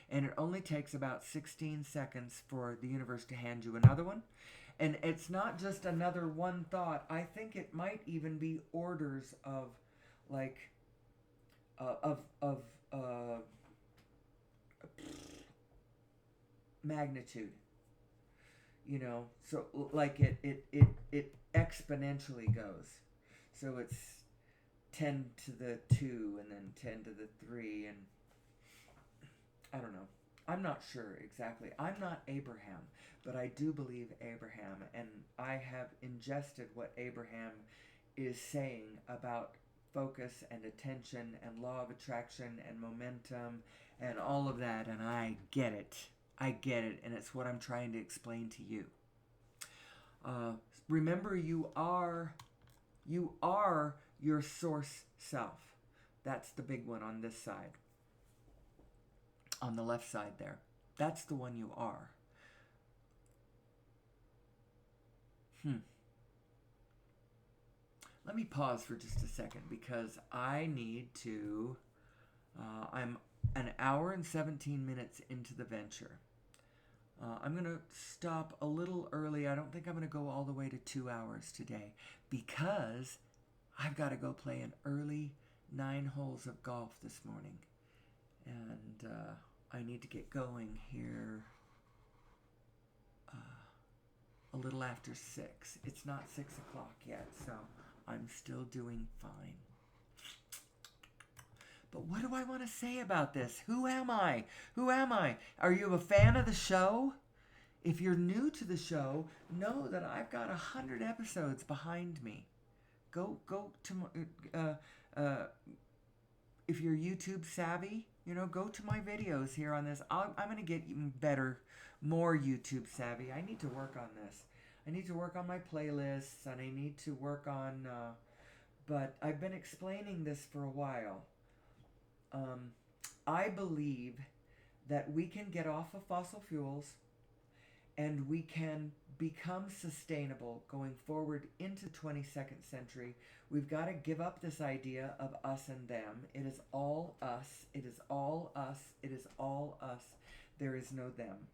And it only takes about 16 seconds for the universe to hand you another one. And it's not just another one thought. I think it might even be orders of magnitude. So like it exponentially goes. So it's 10 to the 2 and then 10 to the 3, and I don't know. I'm not sure exactly. I'm not Abraham, but I do believe Abraham, and I have ingested what Abraham is saying about focus and attention and law of attraction and momentum and all of that, and I get it. I get it, and it's what I'm trying to explain to you. Remember, you are your source self. That's the big one on this side. On the left side there. That's the one you are. Let me pause for just a second because I need to... I'm an hour and 17 minutes into the venture. I'm going to stop a little early. I don't think I'm going to go all the way to 2 hours today because I've got to go play an early 9 holes of golf this morning. And I need to get going here a little after 6. It's not 6 o'clock yet, so I'm still doing fine. But what do I want to say about this? Who am I? Who am I? Are you a fan of the show? If you're new to the show, know that I've got 100 episodes behind me. Go to if you're YouTube savvy, go to my videos here on this. I'm going to get even better, more YouTube savvy. I need to work on this. I need to work on my playlists, and I need to work on... but I've been explaining this for a while. I believe that we can get off of fossil fuels and we can become sustainable going forward into the 22nd century. We've got to give up this idea of us and them. It is all us. It is all us. It is all us. There is no them.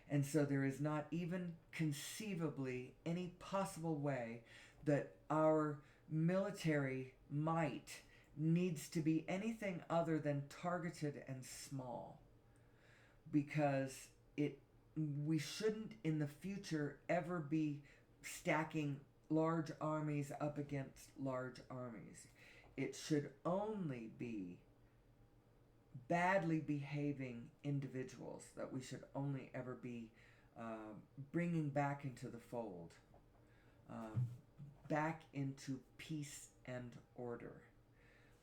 And so there is not even conceivably any possible way that our military might needs to be anything other than targeted and small, because we shouldn't in the future ever be stacking large armies up against large armies. It should only be badly behaving individuals that we should only ever be bringing back into the fold, back into peace and order.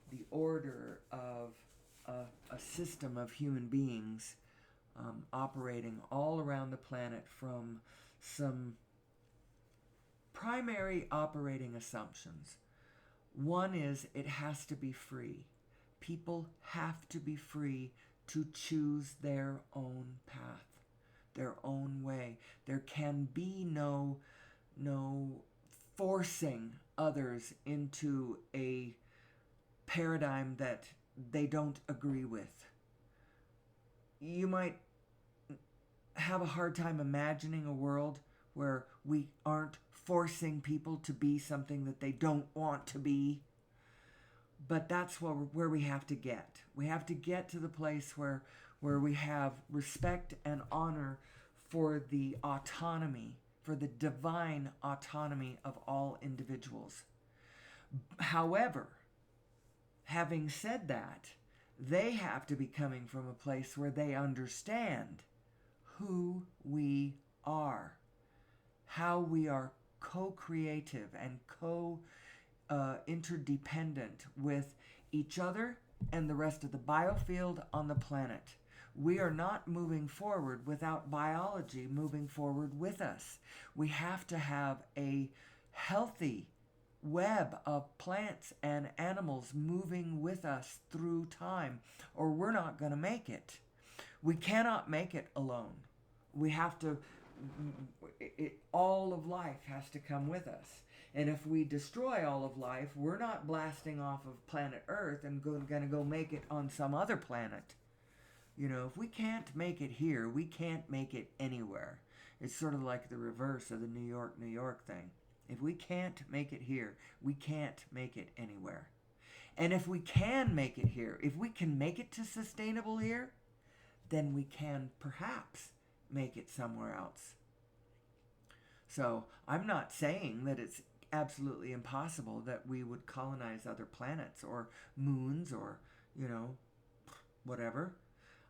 The order of a system of human beings operating all around the planet from some primary operating assumptions. One is it has to be free. People have to be free to choose their own path, their own way. There can be no forcing others into a paradigm that they don't agree with. You might have a hard time imagining a world where we aren't forcing people to be something that they don't want to be. But that's where we have to get. We have to get to the place where we have respect and honor for the autonomy, for the divine autonomy of all individuals. However, having said that, they have to be coming from a place where they understand who we are, how we are co-creative and interdependent with each other and the rest of the biofield on the planet. We are not moving forward without biology moving forward with us. We have to have a healthy web of plants and animals moving with us through time, or we're not going to make it. We cannot make it alone. We have to, all of life has to come with us. And if we destroy all of life, we're not blasting off of planet Earth and going to go make it on some other planet. You know, if we can't make it here, we can't make it anywhere. It's sort of like the reverse of the New York thing. If we can't make it here, we can't make it anywhere. And if we can make it here, if we can make it to sustainable here, then we can perhaps make it somewhere else. So I'm not saying that it's absolutely impossible that we would colonize other planets or moons or, whatever.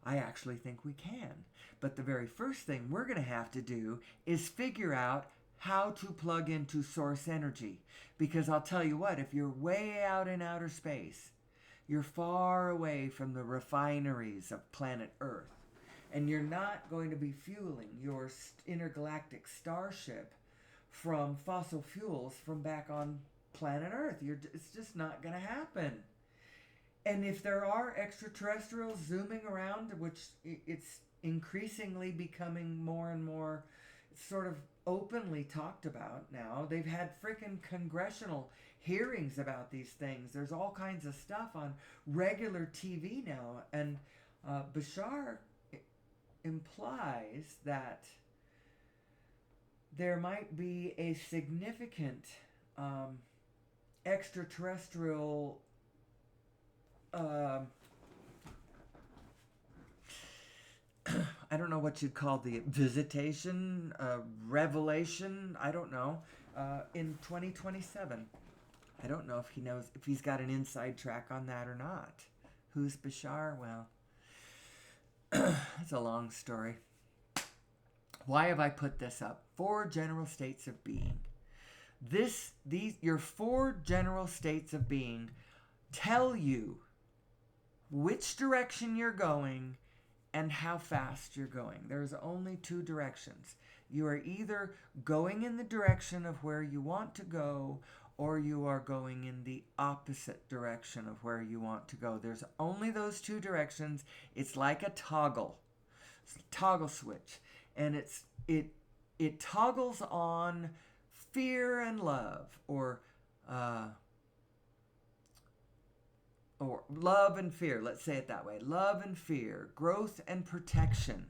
I actually think we can. But the very first thing we're going to have to do is figure out how to plug into source energy. Because I'll tell you what, if you're way out in outer space, you're far away from the refineries of planet Earth, and you're not going to be fueling your intergalactic starship from fossil fuels from back on planet Earth. It's just not going to happen. And if there are extraterrestrials zooming around, which it's increasingly becoming more and more sort of openly talked about now. They've had frickin' congressional hearings about these things. There's all kinds of stuff on regular TV now. And Bashar implies that there might be a significant extraterrestrial I don't know what you'd call the visitation, revelation, I don't know, in 2027. I don't know if he knows, if he's got an inside track on that or not. Who's Bashar? Well, it's a long story. Why have I put this up? 4 general states of being. Your 4 general states of being tell you which direction you're going and how fast you're going. There's only 2 directions. You are either going in the direction of where you want to go, or you are going in the opposite direction of where you want to go. There's only those 2 directions. It's like a toggle. It's a toggle switch. And it toggles on fear and love, or love and fear. Let's say it that way. Love and fear, growth and protection.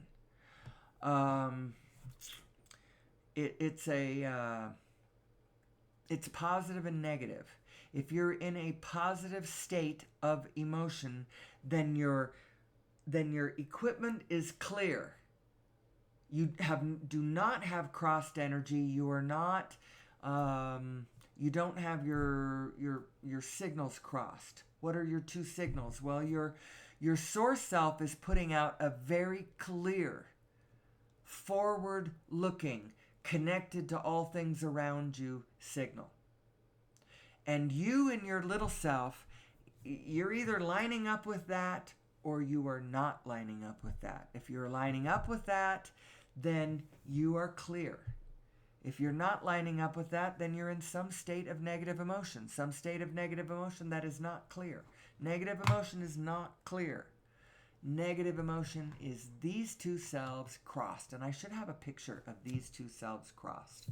It's positive and negative. If you're in a positive state of emotion, then your equipment is clear. You do not have crossed energy. You are not. You don't have your signals crossed. What are your 2 signals? Well, your source self is putting out a very clear, forward-looking, connected to all things around you signal. And you and your little self, you're either lining up with that or you are not lining up with that. If you're lining up with that, then you are clear. If you're not lining up with that, then you're in some state of negative emotion. Some state of negative emotion that is not clear. Negative emotion is not clear. Negative emotion is these 2 selves crossed. And I should have a picture of these 2 selves crossed.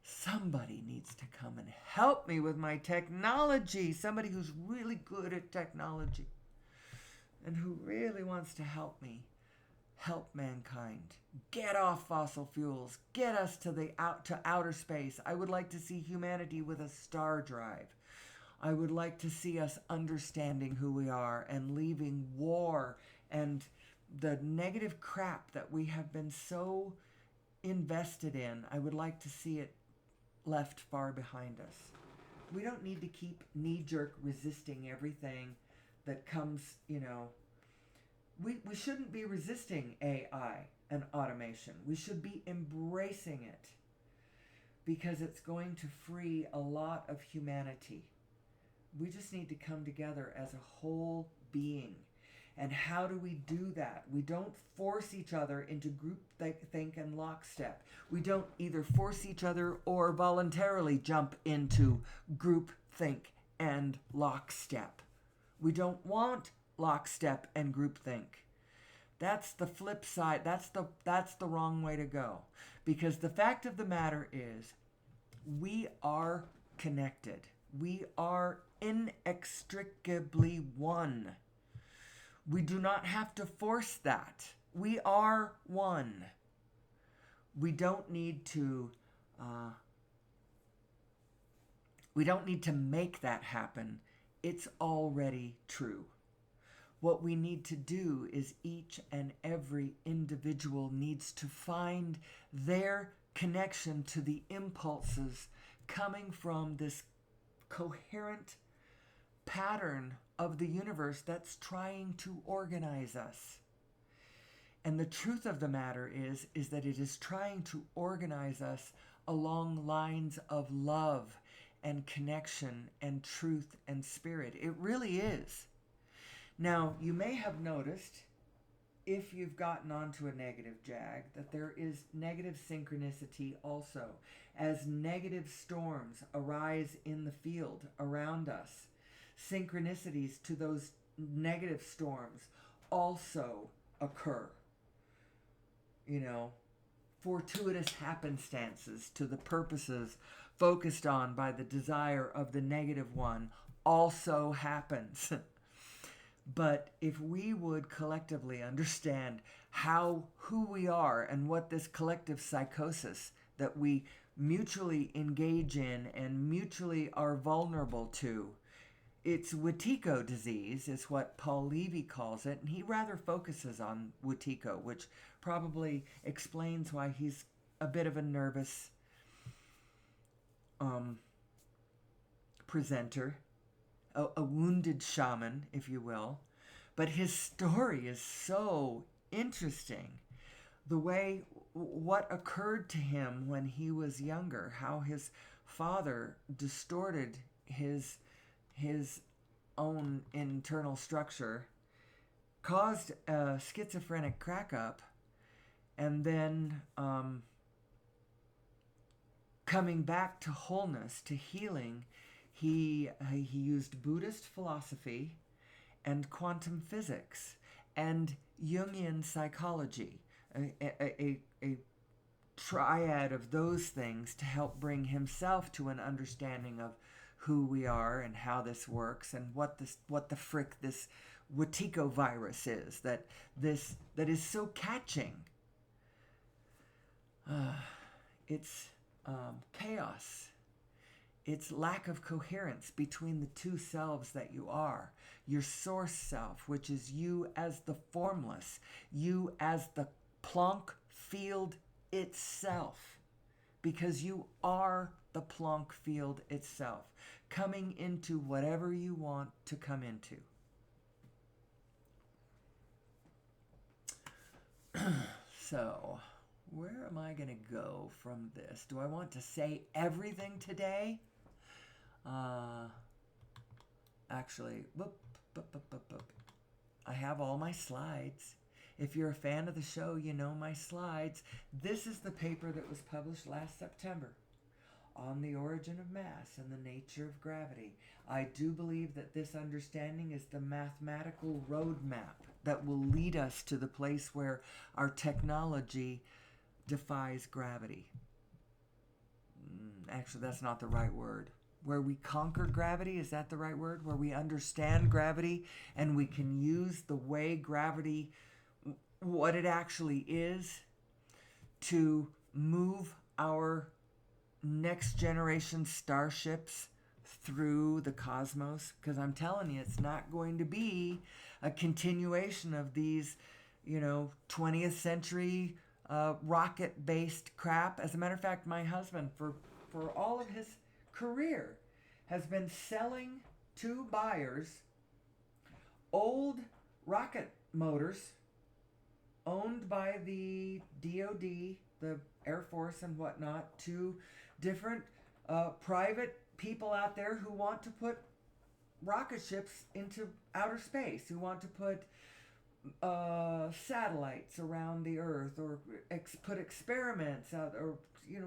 Somebody needs to come and help me with my technology. Somebody who's really good at technology. and who really wants to help me help mankind get off fossil fuels, get us to outer space. I would like to see humanity with a star drive. I would like to see us understanding who we are and leaving war and the negative crap that we have been so invested in. I would like to see it left far behind us. We don't need to keep knee-jerk resisting everything that comes, we shouldn't be resisting AI and automation. We should be embracing it because it's going to free a lot of humanity. We just need to come together as a whole being. And how do we do that? We don't force each other into group think and lockstep. We don't either force each other or voluntarily jump into group think and lockstep. We don't want lockstep and groupthink. That's the flip side. That's the wrong way to go. Because the fact of the matter is, we are connected. We are inextricably one. We do not have to force that. We are one. We don't need to make that happen. It's already true. What we need to do is each and every individual needs to find their connection to the impulses coming from this coherent pattern of the universe that's trying to organize us. And the truth of the matter is that it is trying to organize us along lines of love and connection and truth and spirit. It really is. Now, you may have noticed, if you've gotten onto a negative jag, that there is negative synchronicity also, as negative storms arise in the field around us. Synchronicities to those negative storms also occur. Fortuitous happenstances to the purposes focused on by the desire of the negative one also happens. But if we would collectively understand who we are and what this collective psychosis that we mutually engage in and mutually are vulnerable to, it's Wetiko disease is what Paul Levy calls it, and he rather focuses on Wetiko, which probably explains why he's a bit of a nervous presenter. A wounded shaman, if you will. But his story is so interesting. The way, what occurred to him when he was younger, how his father distorted his own internal structure, caused a schizophrenic crack up, and then coming back to wholeness, to healing, he used Buddhist philosophy and quantum physics and Jungian psychology, a triad of those things to help bring himself to an understanding of who we are and how this works and what the frick this Wetiko virus is that is so catching. It's chaos. It's lack of coherence between the two selves that you are. Your source self, which is you as the formless, you as the Planck field itself, because you are the Planck field itself, coming into whatever you want to come into. So, where am I going to go from this? Do I want to say everything today? Actually, I have all my slides. If you're a fan of the show, you know my slides. This is the paper that was published last September on the origin of mass and the nature of gravity. I do believe that this understanding is the mathematical roadmap that will lead us to the place where our technology defies gravity. Actually, that's not the right word. where we conquer gravity. Is that the right word? Where we understand gravity and we can use the way gravity, what it actually is, to move our next generation starships through the cosmos. Because I'm telling you, it's not going to be a continuation of these, 20th century rocket-based crap. As a matter of fact, my husband, for all of his career, has been selling to buyers old rocket motors owned by the DoD, the Air Force and whatnot, to different private people out there who want to put rocket ships into outer space, who want to put satellites around the Earth, or put experiments out, or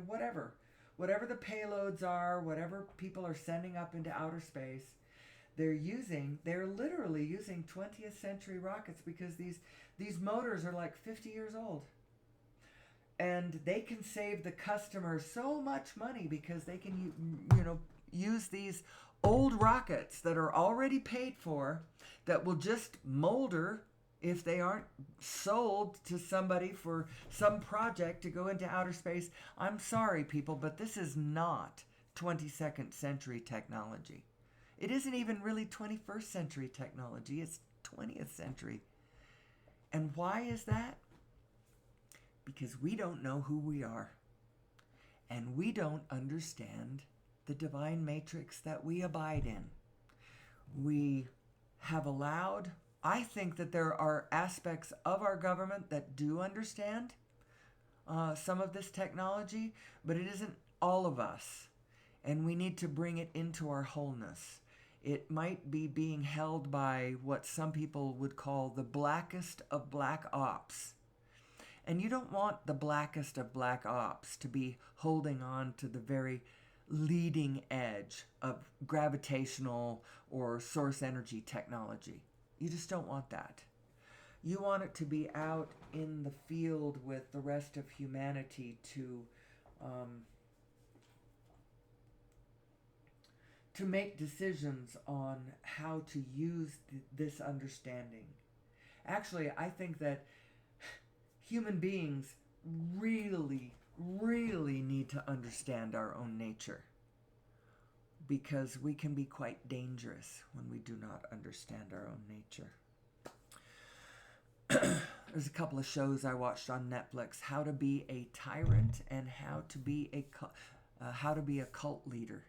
whatever the payloads are, whatever people are sending up into outer space. They're literally using 20th century rockets, because these motors are like 50 years old. And they can save the customer so much money because they can, use these old rockets that are already paid for, that will just molder if they aren't sold to somebody for some project to go into outer space. I'm sorry, people, but this is not 22nd century technology. It isn't even really 21st century technology. It's 20th century. And why is that? Because we don't know who we are. And we don't understand the divine matrix that we abide in. We have allowed, I think that there are aspects of our government that do understand some of this technology, but it isn't all of us. And we need to bring it into our wholeness. It might be being held by what some people would call the blackest of black ops. And you don't want the blackest of black ops to be holding on to the very leading edge of gravitational or source energy technology. You just don't want that. You want it to be out in the field with the rest of humanity to make decisions on how to use this understanding. Actually, I think that human beings really, really need to understand our own nature, because we can be quite dangerous when we do not understand our own nature. There's a couple of shows I watched on Netflix: How to Be a Tyrant and How to Be a Cult Leader.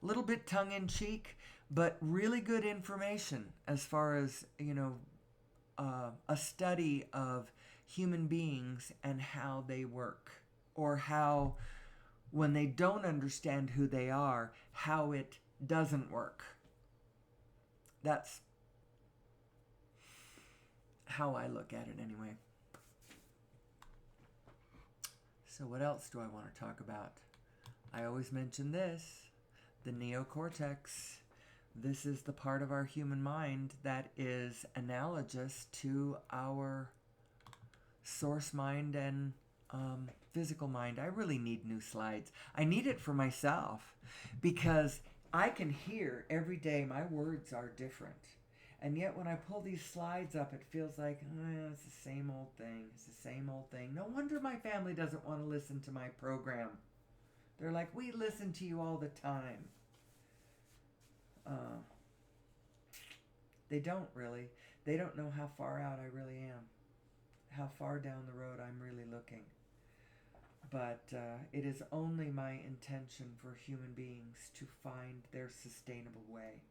A little bit tongue-in-cheek, but really good information as far as, a study of human beings and how they work, or how, when they don't understand who they are, how it doesn't work. That's how I look at it anyway. So what else do I want to talk about? I always mention this, the neocortex. This is the part of our human mind that is analogous to our source mind and physical mind. I really need new slides. I need it for myself, because I can hear every day my words are different. And yet when I pull these slides up, it feels like, it's the same old thing. It's the same old thing. No wonder my family doesn't want to listen to my program. They're like, we listen to you all the time. They don't really. They don't know how far out I really am. How far down the road I'm really looking. But it is only my intention for human beings to find their sustainable way,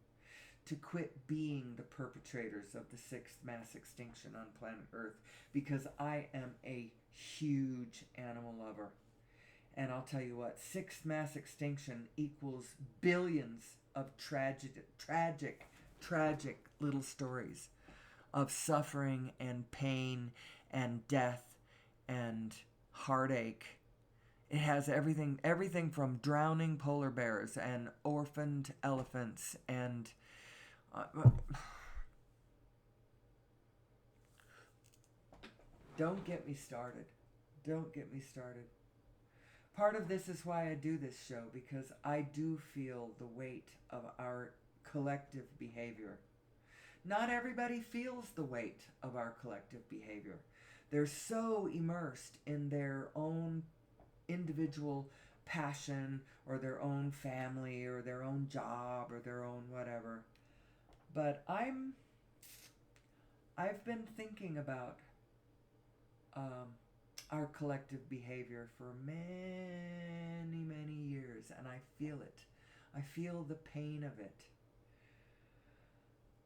to quit being the perpetrators of the 6th mass extinction on planet Earth, because I am a huge animal lover. And I'll tell you what, 6th mass extinction equals billions of tragic little stories of suffering and pain and death and heartache. It has everything from drowning polar bears and orphaned elephants and don't get me started. Don't get me started. Part of this is why I do this show, because I do feel the weight of our collective behavior. Not everybody feels the weight of our collective behavior. They're so immersed in their own individual passion or their own family or their own job or their own whatever. But I've been thinking about our collective behavior for many, many years, and I feel it. I feel the pain of it,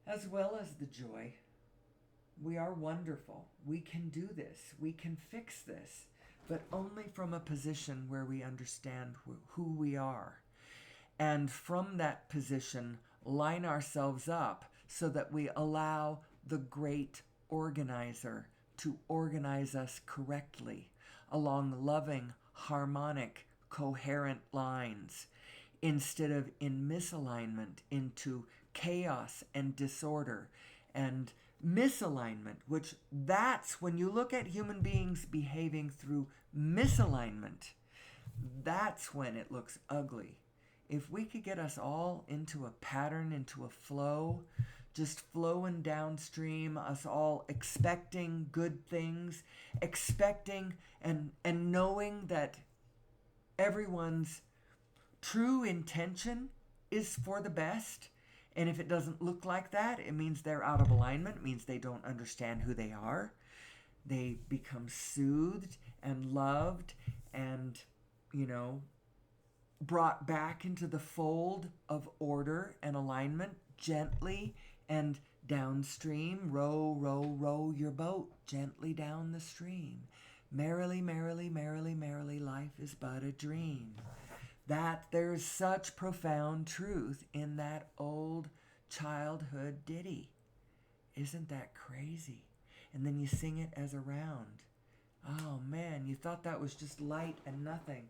as well as the joy. We are wonderful. We can do this. We can fix this, but only from a position where we understand who we are. And from that position, line ourselves up so that we allow the great organizer to organize us correctly along loving, harmonic, coherent lines, instead of in misalignment into chaos and disorder and misalignment, which that's when you look at human beings behaving through misalignment, that's when it looks ugly. If we could get us all into a pattern, into a flow, just flowing downstream, us all expecting good things, expecting and knowing that everyone's true intention is for the best. And if it doesn't look like that, it means they're out of alignment. It means they don't understand who they are. They become soothed and loved and, brought back into the fold of order and alignment gently and downstream. Row, row, row your boat gently down the stream. Merrily, merrily, merrily, merrily, life is but a dream. That there's such profound truth in that old childhood ditty. Isn't that crazy? And then you sing it as a round. Oh man, you thought that was just light and nothing.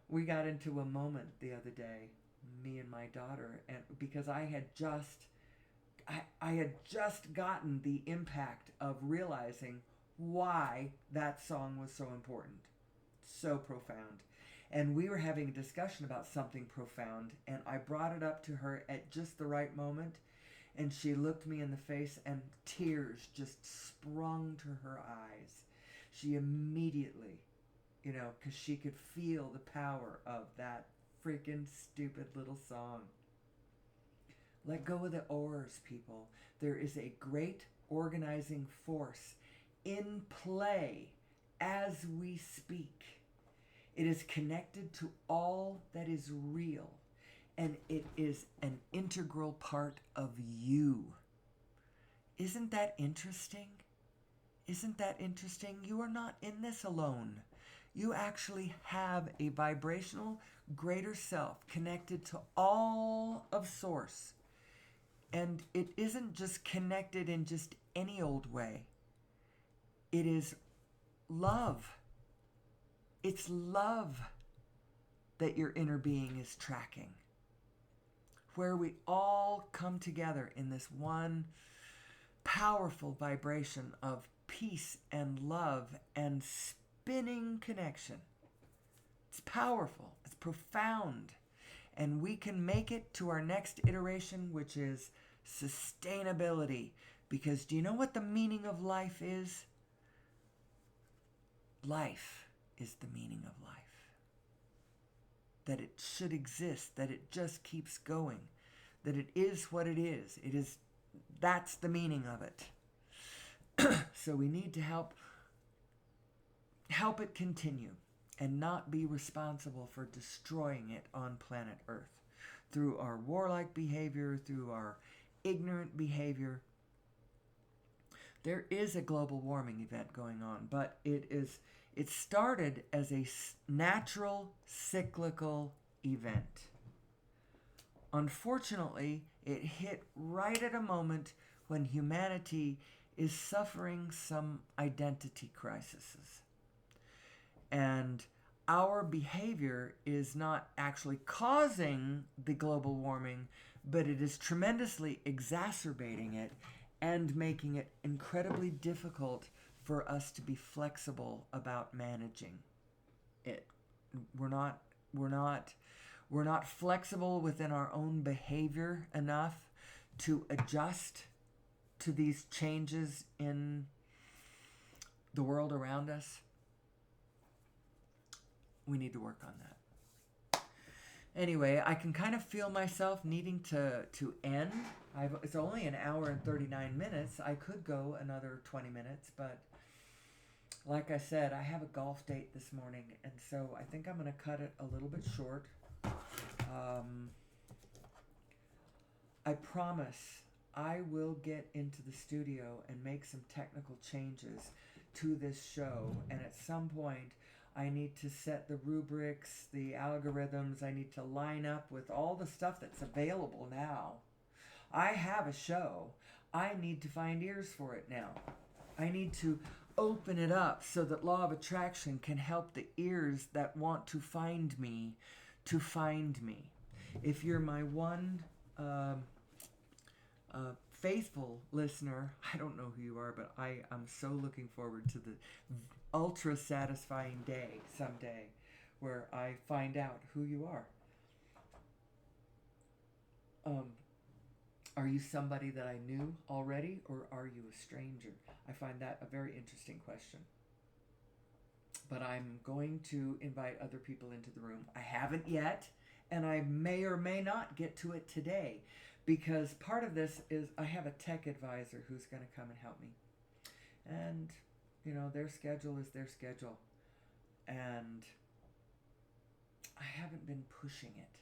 We got into a moment the other day, me and my daughter, and because I had just gotten the impact of realizing why that song was so important, so profound. And we were having a discussion about something profound, and I brought it up to her at just the right moment, and she looked me in the face, and tears just sprung to her eyes. She immediately, because she could feel the power of that freaking stupid little song. Let go of the oars, people. There is a great organizing force in play as we speak. It is connected to all that is real, and it is an integral part of you. Isn't that interesting? Isn't that interesting? You are not in this alone. You actually have a vibrational greater self connected to all of Source. And it isn't just connected in just any old way. It is love. It's love that your inner being is tracking, where we all come together in this one powerful vibration of peace and love and spinning connection. It's powerful, it's profound, and we can make it to our next iteration, which is sustainability. Because do you know what the meaning of life is? Life is the meaning of life. That it should exist, that it just keeps going, that it is what it is. That's the meaning of it. So we need to help it continue and not be responsible for destroying it on planet Earth through our warlike behavior, through our ignorant behavior. There is a global warming event going on, but it started as a natural cyclical event. Unfortunately, it hit right at a moment when humanity is suffering some identity crises. And our behavior is not actually causing the global warming, but it is tremendously exacerbating it and making it incredibly difficult for us to be flexible about managing it. we're not we're not we're not flexible within our own behavior enough to adjust to these changes in the world around us. We need to work on that. Anyway, I can kind of feel myself needing to end. It's only an hour and 39 minutes. I could go another 20 minutes, but like I said, I have a golf date this morning, and so I think I'm going to cut it a little bit short. I promise I will get into the studio and make some technical changes to this show, and at some point I need to set the rubrics, the algorithms. I need to line up with all the stuff that's available now. I have a show. I need to find ears for it now. I need to open it up so that Law of Attraction can help the ears that want to find me to find me. If you're my one faithful listener, I don't know who you are, but I am so looking forward to the ultra satisfying day someday where I find out who you are. Are you somebody that I knew already, or are you a stranger? I find that a very interesting question. But I'm going to invite other people into the room. I haven't yet, and I may or may not get to it today, because part of this is I have a tech advisor who's going to come and help me. And, you know, their schedule is their schedule. And I haven't been pushing it.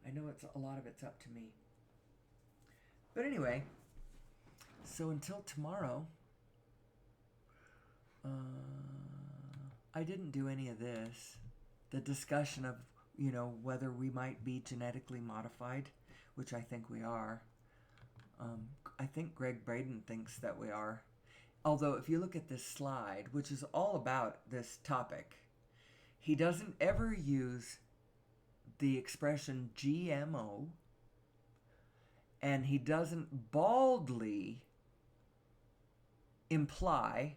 I know a lot of it's up to me. But anyway, so until tomorrow, I didn't do any of this. The discussion of, you know, whether we might be genetically modified, which I think we are. I think Greg Braden thinks that we are. Although if you look at this slide, which is all about this topic, he doesn't ever use the expression GMO, and he doesn't baldly imply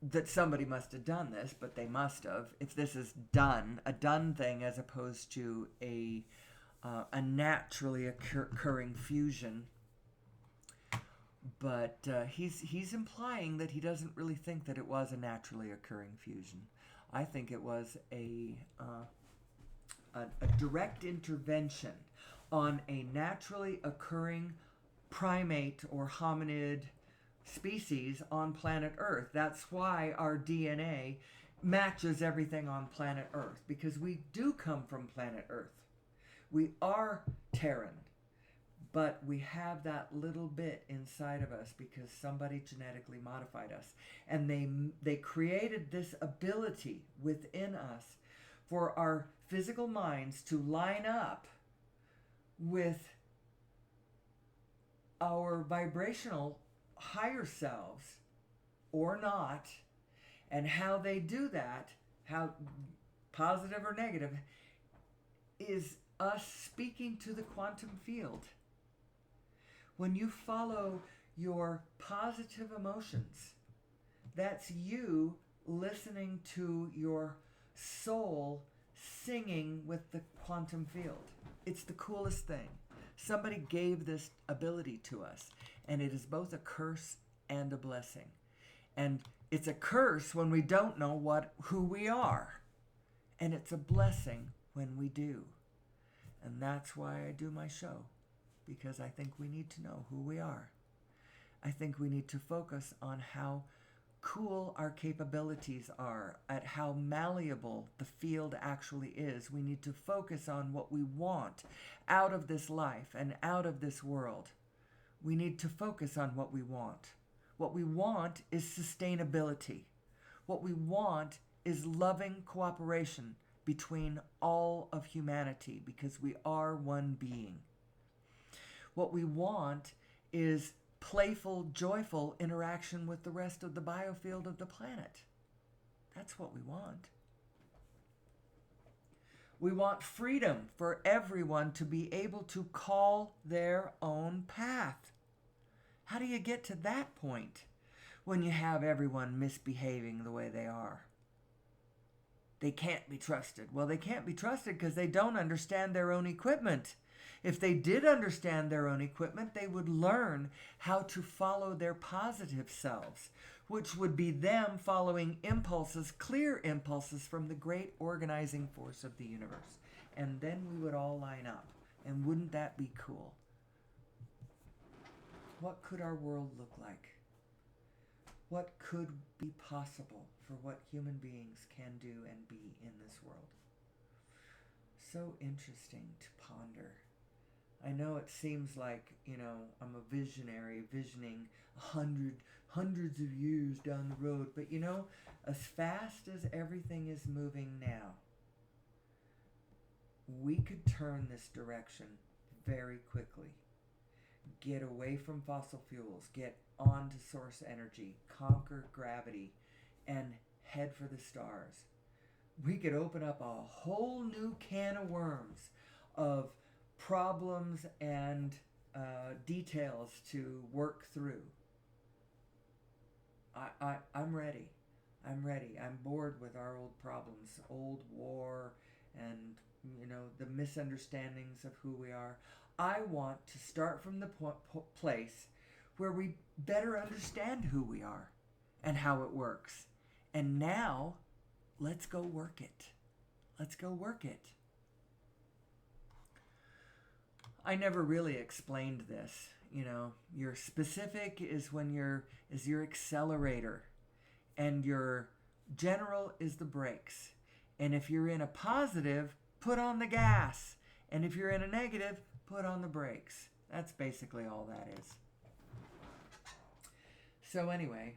that somebody must have done this, but they must have. If this is a done thing as opposed to a naturally occurring fusion. But he's implying that he doesn't really think that it was a naturally occurring fusion. I think it was a direct intervention on a naturally occurring primate or hominid species on planet Earth. That's why our DNA matches everything on planet Earth, because we do come from planet Earth. We are Terran, but we have that little bit inside of us because somebody genetically modified us. And they created this ability within us for our physical minds to line up with our vibrational higher selves or not. And how they do that, how positive or negative, is us speaking to the quantum field. When you follow your positive emotions, that's you listening to your soul singing with the quantum field. It's the coolest thing. Somebody gave this ability to us, and it is both a curse and a blessing. And it's a curse when we don't know who we are, and it's a blessing when we do. And that's why I do my show, because I think we need to know who we are. I think we need to focus on how cool our capabilities are, at how malleable the field actually is. We need to focus on what we want out of this life and out of this world. We need to focus on what we want. What we want is sustainability. What we want is loving cooperation between all of humanity, because we are one being. What we want is playful, joyful interaction with the rest of the biofield of the planet. That's what we want. We want freedom for everyone to be able to call their own path. How do you get to that point when you have everyone misbehaving the way they are? They can't be trusted. Well, they can't be trusted because they don't understand their own equipment. If they did understand their own equipment, they would learn how to follow their positive selves, which would be them following impulses, clear impulses from the great organizing force of the universe. And then we would all line up. And wouldn't that be cool? What could our world look like? What could be possible for what human beings can do and be in this world? So interesting to ponder. I know it seems like, I'm a visionary, visioning hundreds of years down the road. But as fast as everything is moving now, we could turn this direction very quickly. Get away from fossil fuels, get onto source energy, conquer gravity, and head for the stars. We could open up a whole new can of worms of problems and details to work through. I'm ready. I'm ready. I'm bored with our old problems, old war, and the misunderstandings of who we are. I want to start from the place where we better understand who we are and how it works. And now, let's go work it. Let's go work it. I never really explained this. Your specific is your accelerator, and your general is the brakes. And if you're in a positive, put on the gas. And if you're in a negative, put on the brakes. That's basically all that is. So anyway,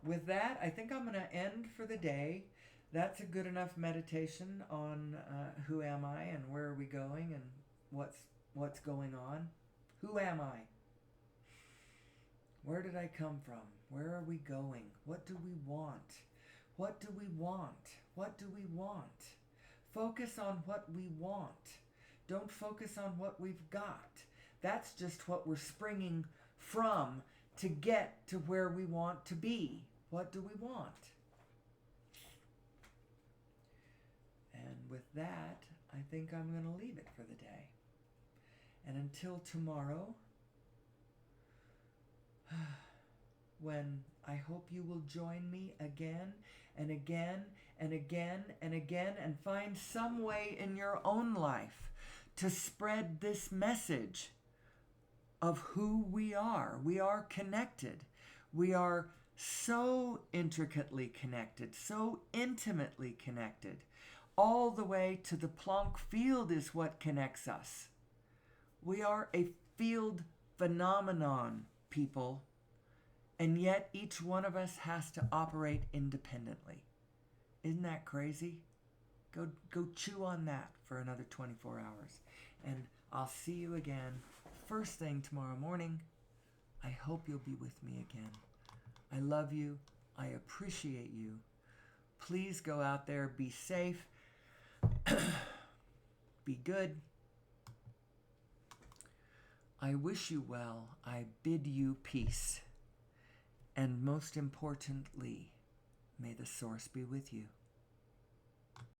with that, I think I'm going to end for the day. That's a good enough meditation on who am I and where are we going and what's going on. Who am I? Where did I come from? Where are we going? What do we want? What do we want? What do we want? Focus on what we want. Don't focus on what we've got. That's just what we're springing from to get to where we want to be. What do we want? And with that, I think I'm going to leave it for the day. And until tomorrow, when I hope you will join me again and again and again and again and find some way in your own life to spread this message of who we are. We are connected. We are so intricately connected, so intimately connected. All the way to the Planck field is what connects us. We are a field phenomenon, people, and yet each one of us has to operate independently. Isn't that crazy? Go chew on that for another 24 hours. And I'll see you again first thing tomorrow morning. I hope you'll be with me again. I love you. I appreciate you. Please go out there, be safe, be good. I wish you well. I bid you peace. And most importantly, may the source be with you.